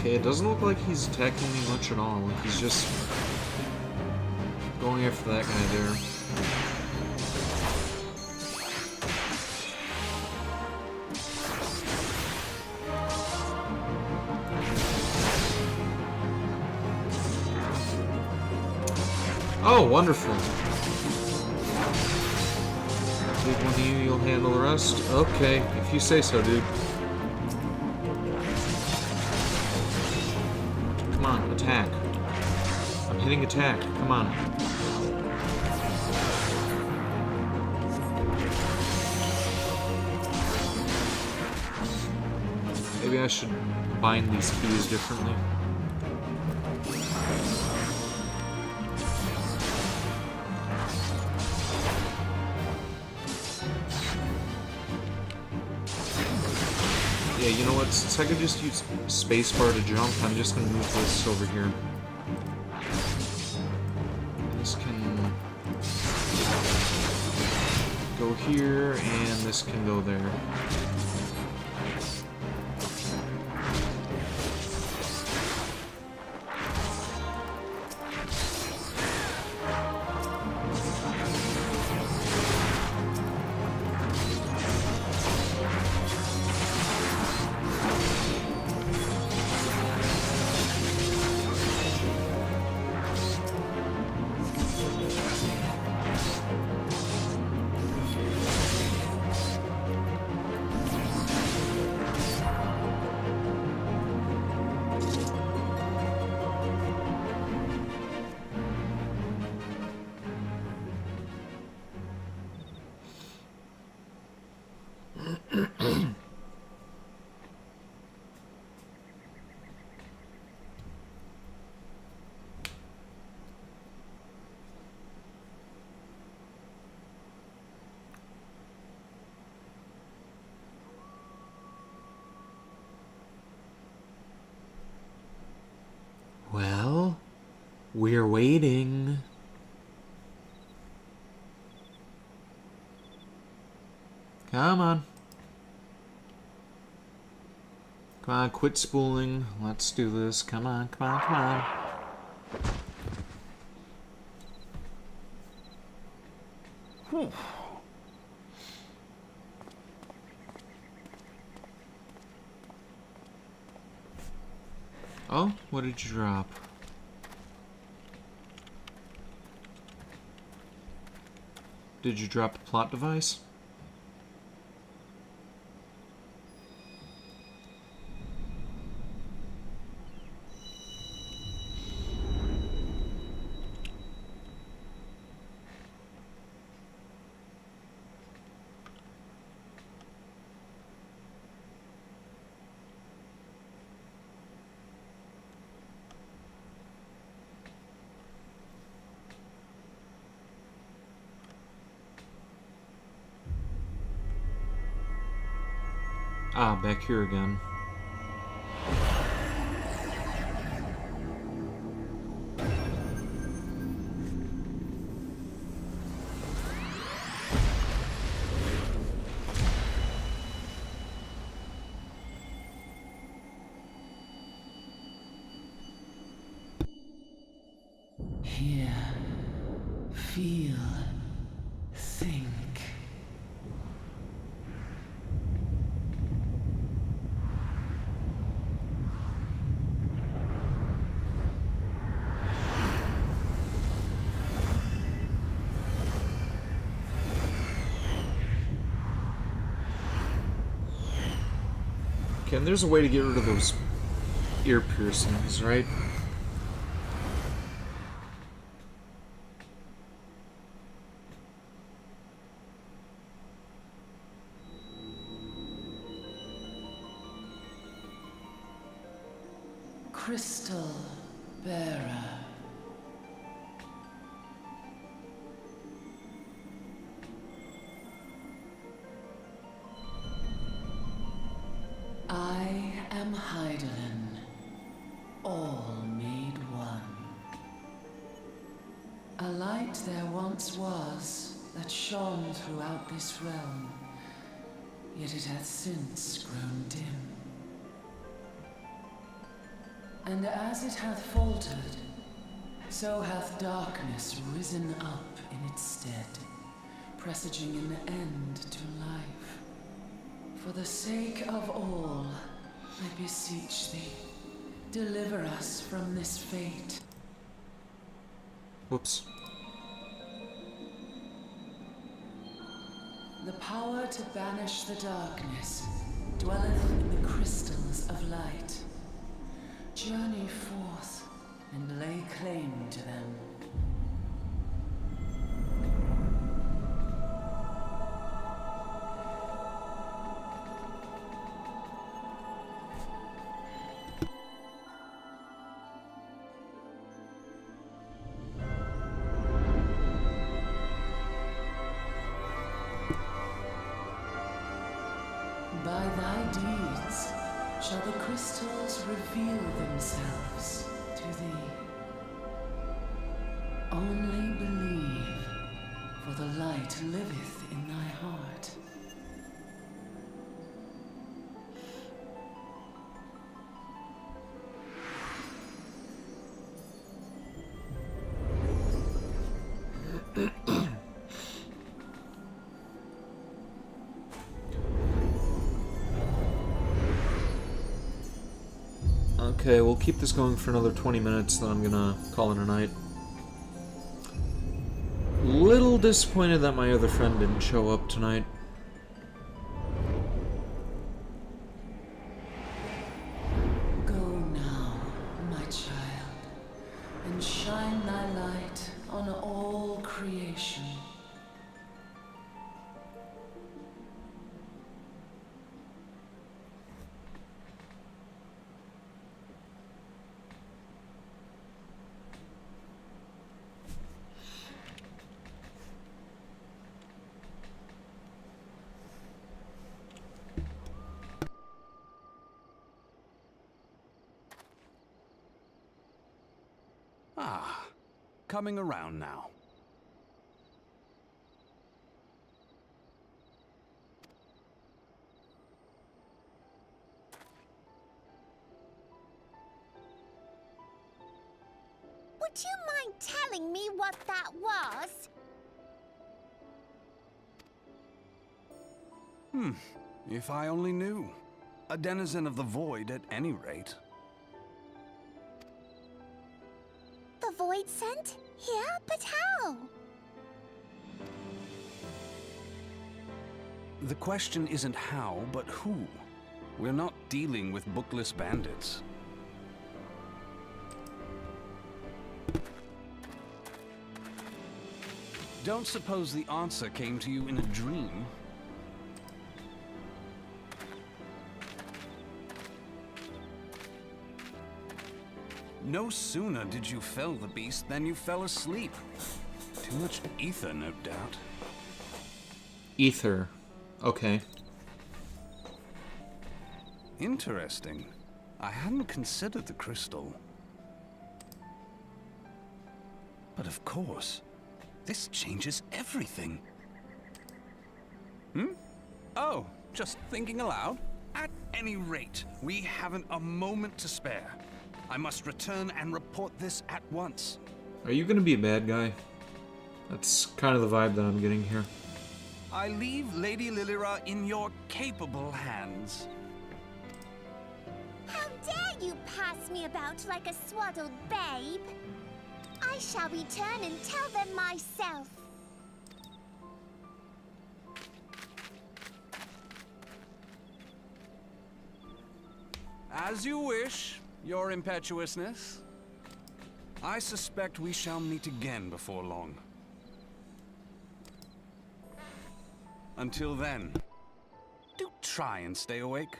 Okay, it doesn't look like he's attacking me much at all. Like he's just going after that guy there. Oh, wonderful. Leave one to you, you'll handle the rest? Okay, if you say so, dude. Come on, attack. I'm hitting attack. Come on. Maybe I should bind these keys differently. Yeah, you know what? Since I could just use spacebar to jump, I'm just gonna move this over here. This can go here, and this can go there. Well, we're waiting. Come on. Come on, quit spooling. Let's do this. Come on, come on, come on. Whew. Oh, what did you drop? Did you drop a plot device? Ah, back here again. Hear, feel, think. Okay, and there's a way to get rid of those ear piercings, right? Crystal bearer. I am Heidelin, all made one. A light there once was that shone throughout this realm, yet it hath since grown dim. And as it hath faltered, so hath darkness risen up in its stead, presaging an end to life. For the sake of all, I beseech thee, deliver us from this fate. Whoops. The power to banish the darkness dwelleth in the crystals of light. Journey forth and lay claim to them. deeds shall the crystals reveal themselves to thee. Only believe, for the light liveth in thy heart. Okay, we'll keep this going for another 20 minutes, then I'm gonna call it a night. Little disappointed that my other friend didn't show up tonight. Go now, my child, and shine thy light on all creation. Ah, coming around now. Would you mind telling me what that was? If I only knew. A denizen of the void at any rate. The void sent? Here? But how? The question isn't how, but who. We're not dealing with bookless bandits. Don't suppose the answer came to you in a dream? No sooner did you fell the beast than you fell asleep. Too much ether, no doubt. Ether. Okay. Interesting. I hadn't considered the crystal. But of course, this changes everything. Oh, just thinking aloud? At any rate, we haven't a moment to spare. I must return and report this at once. Are you gonna be a bad guy? That's kind of the vibe that I'm getting here. I leave Lady Lilira in your capable hands. How dare you pass me about like a swaddled babe? I shall return and tell them myself. As you wish, Your Impetuousness. I suspect we shall meet again before long. Until then, do try and stay awake.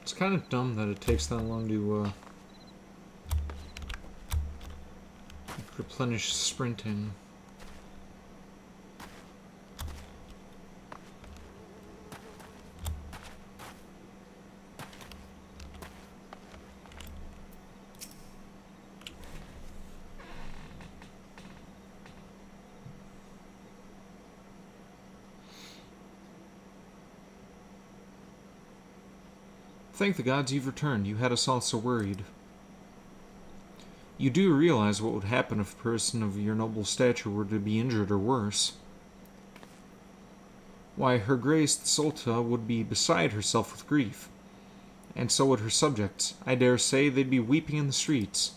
It's kind of dumb that it takes that long to replenish sprinting. Thank the gods you've returned. You had us all so worried. You do realize what would happen if a person of your noble stature were to be injured or worse. Why, Her Grace the Sulta would be beside herself with grief, and so would her subjects. I dare say they'd be weeping in the streets.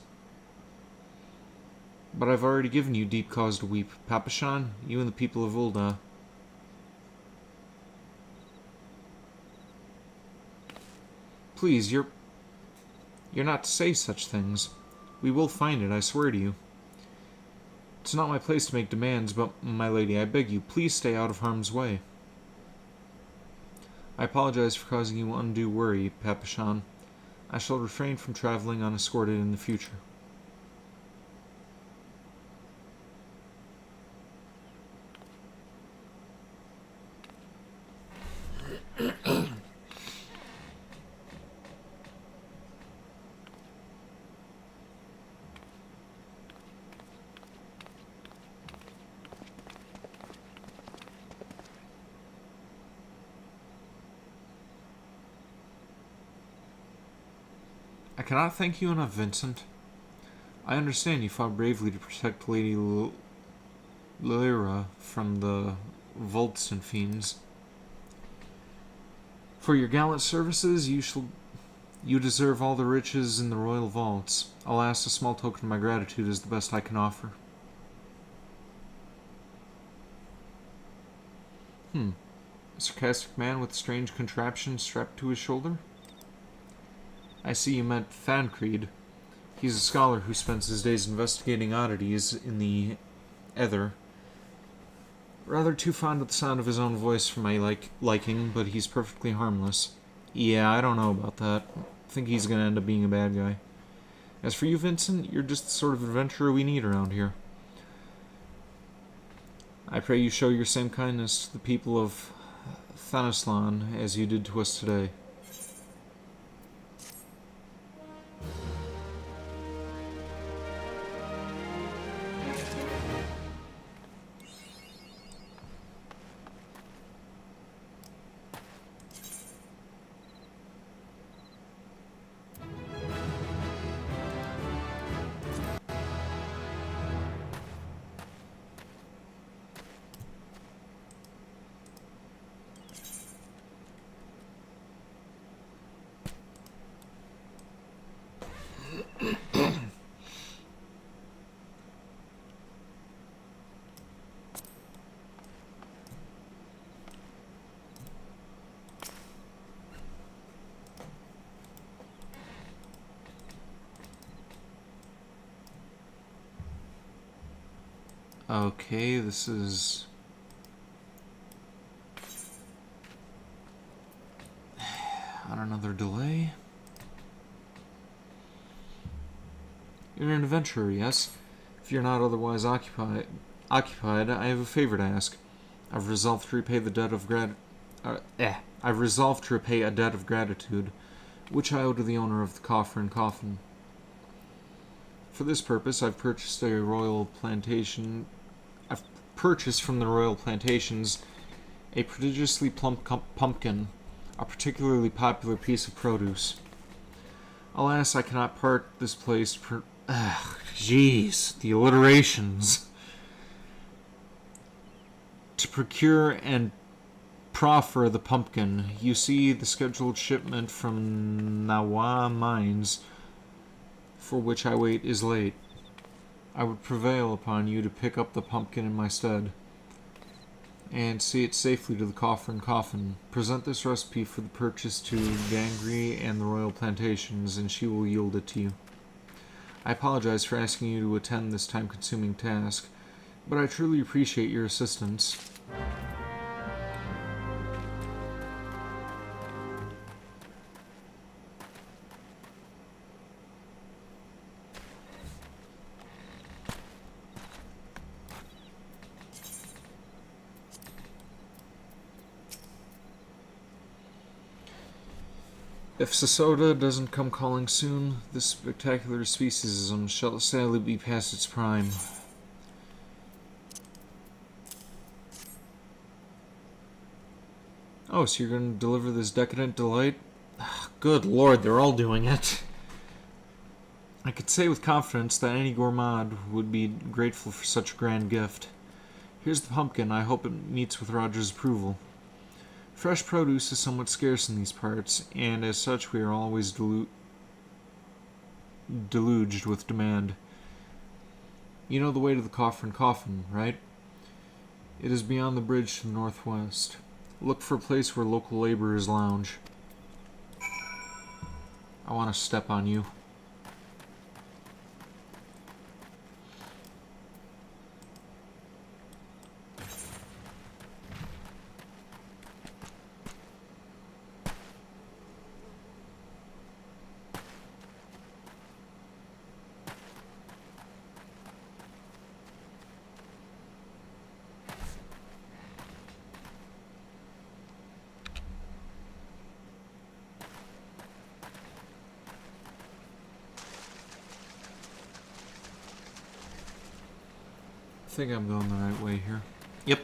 But I've already given you deep cause to weep, Papashan, you and the people of Ul'dah. Please, you're not to say such things. We will find it, I swear to you. It's not my place to make demands, but, my lady, I beg you, please stay out of harm's way. I apologize for causing you undue worry, Papashan. I shall refrain from traveling unescorted in the future. I cannot thank you enough, Vincent. I understand you fought bravely to protect Lady Lyra from the Voltson fiends. For your gallant services, you deserve all the riches in the royal vaults. Alas, a small token of my gratitude is the best I can offer. A sarcastic man with a strange contraption strapped to his shoulder? I see you meant Thancred. He's a scholar who spends his days investigating oddities in the ether. Rather too fond of the sound of his own voice for my liking, but he's perfectly harmless. Yeah, I don't know about that. I think he's gonna end up being a bad guy. As for you, Vincent, you're just the sort of adventurer we need around here. I pray you show your same kindness to the people of Thanaslan as you did to us today. Okay, this is... on another delay. You're an adventurer, yes? If you're not otherwise occupied, I have a favor to ask. I've resolved to repay a debt of gratitude, which I owe to the owner of the coffer and coffin. For this purpose, I've purchased from the royal plantations a prodigiously plump pumpkin, a particularly popular piece of produce. Alas, I cannot part this place the alliterations. To procure and proffer the pumpkin, you see the scheduled shipment from Nawa Mines, for which I wait, is late. I would prevail upon you to pick up the pumpkin in my stead, and see it safely to the coffer and coffin. Present this recipe for the purchase to Gangri and the royal plantations, and she will yield it to you. I apologize for asking you to attend this time-consuming task, but I truly appreciate your assistance. If Sasota doesn't come calling soon, this spectacular speciesism shall sadly be past its prime. Oh, so you're going to deliver this decadent delight? Good lord, they're all doing it. I could say with confidence that any gourmand would be grateful for such a grand gift. Here's the pumpkin. I hope it meets with Roger's approval. Fresh produce is somewhat scarce in these parts, and as such we are always deluged with demand. You know the way to the Coffin, right? It is beyond the bridge to the northwest. Look for a place where local laborers lounge. I want to step on you. I think I'm going the right way here. Yep.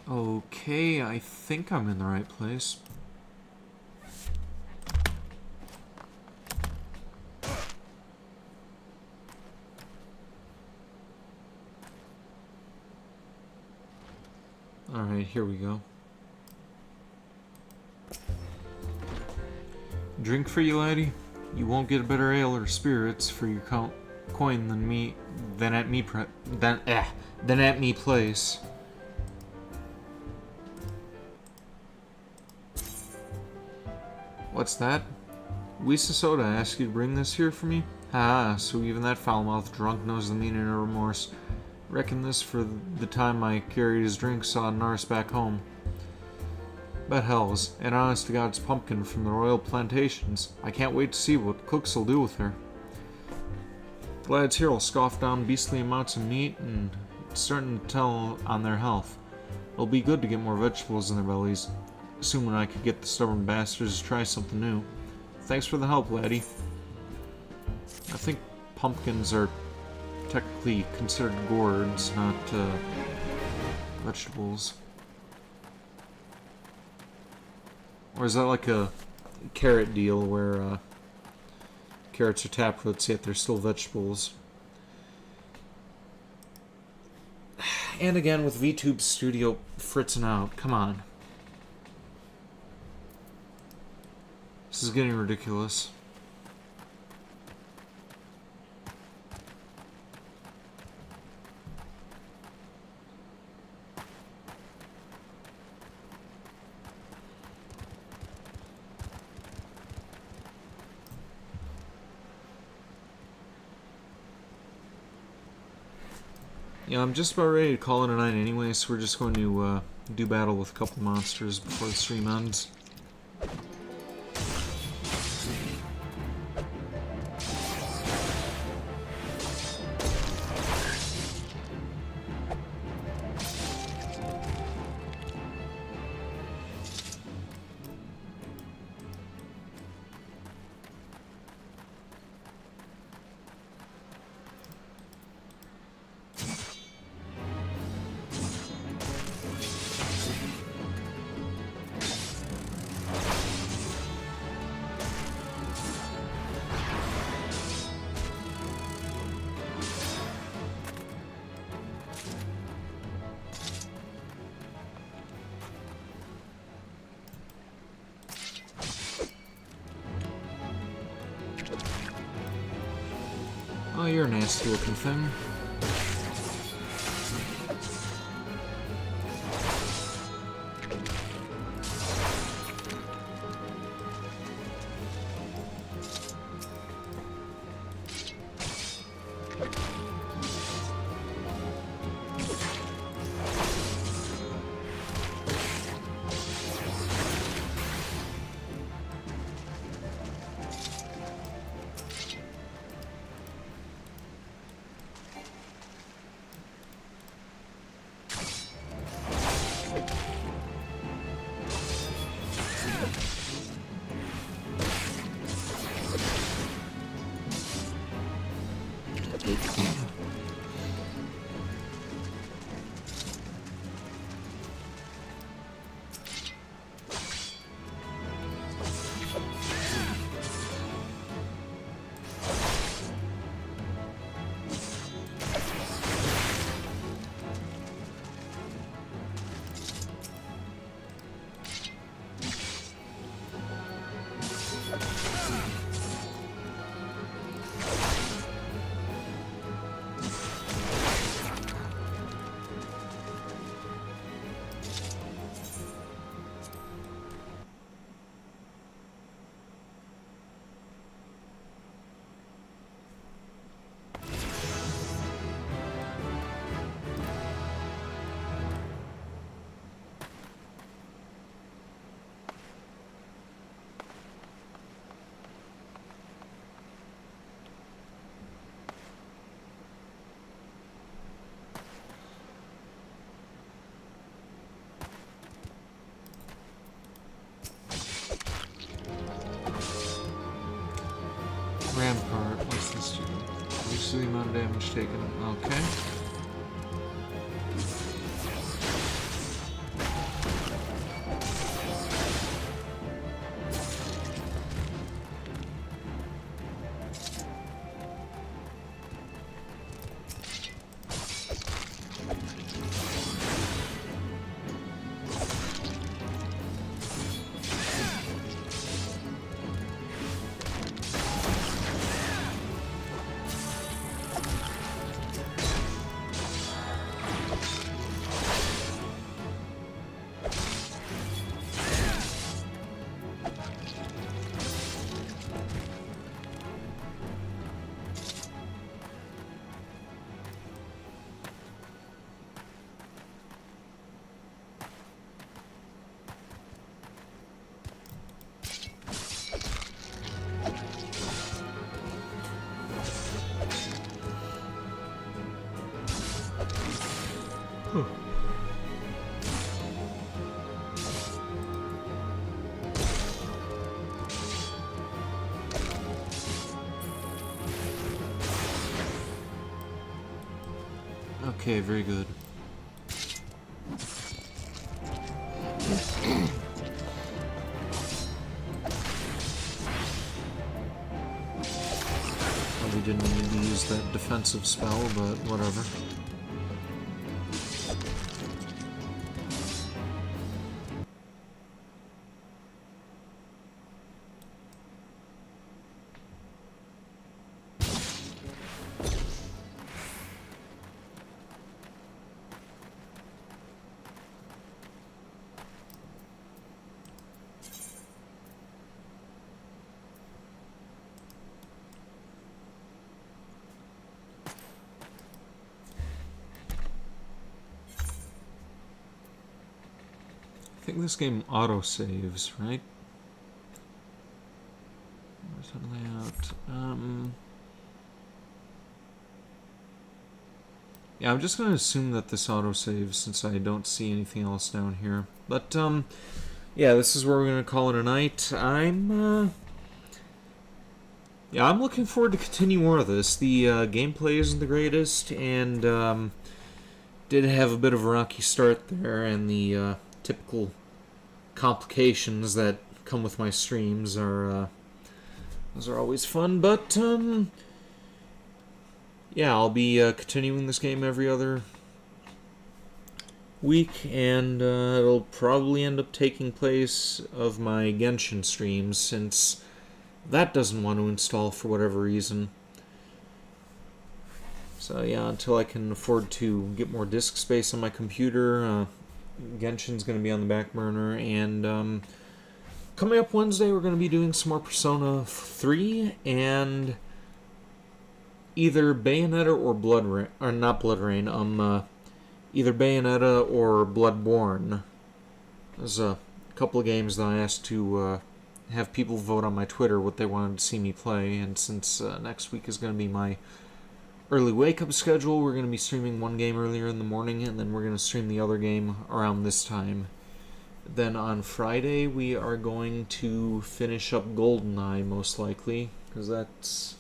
Okay, I think I'm in the right place. Alright, here we go. Drink for you, laddie? You won't get a better ale or spirits for your coin than at me place. What's that? Lisa Soda asked you to bring this here for me? Ah, so even that foul-mouthed drunk knows the meaning of remorse. Reckon this for the time I carried his drink saw Nurse back home. But hells, and honest to God's pumpkin from the royal plantations. I can't wait to see what cooks will do with her. The lads here will scoff down beastly amounts of meat, and it's starting to tell on their health. It'll be good to get more vegetables in their bellies. Assuming I could get the stubborn bastards to try something new. Thanks for the help, laddie. I think pumpkins are technically considered gourds, not vegetables. Or is that like a carrot deal where carrots are taproots yet they're still vegetables? And again with VTube Studio fritzing out. Come on. This is getting ridiculous. Yeah, I'm just about ready to call it a night anyway, so we're just going to do battle with a couple monsters before the stream ends. Oh, you're a nasty looking thing. Rampart, what's this do? Reduce the amount of damage taken. Okay. Okay, very good. Probably didn't need to use that defensive spell, but whatever. I think this game auto-saves, right? Where's that layout? Yeah, I'm just going to assume that this auto-saves since I don't see anything else down here. But, yeah, this is where we're going to call it a night. Yeah, I'm looking forward to continue more of this. The gameplay isn't the greatest, and did have a bit of a rocky start there, and the typical complications that come with my streams are those are always fun. But yeah, I'll be continuing this game every other week, and it'll probably end up taking place of my Genshin streams since that doesn't want to install for whatever reason. So yeah, until I can afford to get more disk space on my computer, Genshin's going to be on the back burner. And coming up Wednesday, we're going to be doing some more Persona 3 and either Bayonetta or Blood Rain, or not Blood Rain, either Bayonetta or Bloodborne. There's a couple of games that I asked to have people vote on my Twitter what they wanted to see me play, and since next week is going to be my early wake-up schedule, we're going to be streaming one game earlier in the morning, and then we're going to stream the other game around this time. Then on Friday, we are going to finish up GoldenEye, most likely, because that's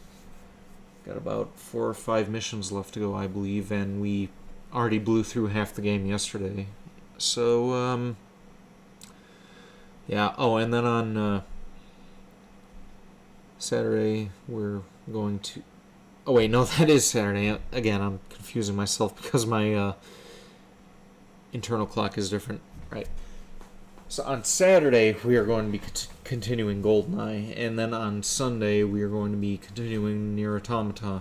got about 4 or 5 missions left to go, I believe, and we already blew through half the game yesterday. So, yeah. Oh, and then on Saturday, we're going to... Oh, wait, no, that is Saturday. Again, I'm confusing myself because my internal clock is different. Right. So on Saturday, we are going to be continuing GoldenEye, and then on Sunday, we are going to be continuing Nier Automata.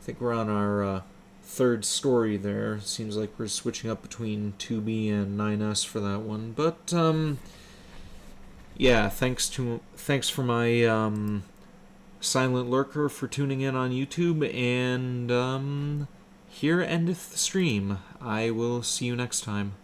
I think we're on our third story there. Seems like we're switching up between 2B and 9S for that one. But, yeah, thanks for my silent lurker for tuning in on YouTube, and here endeth the stream. I will see you next time.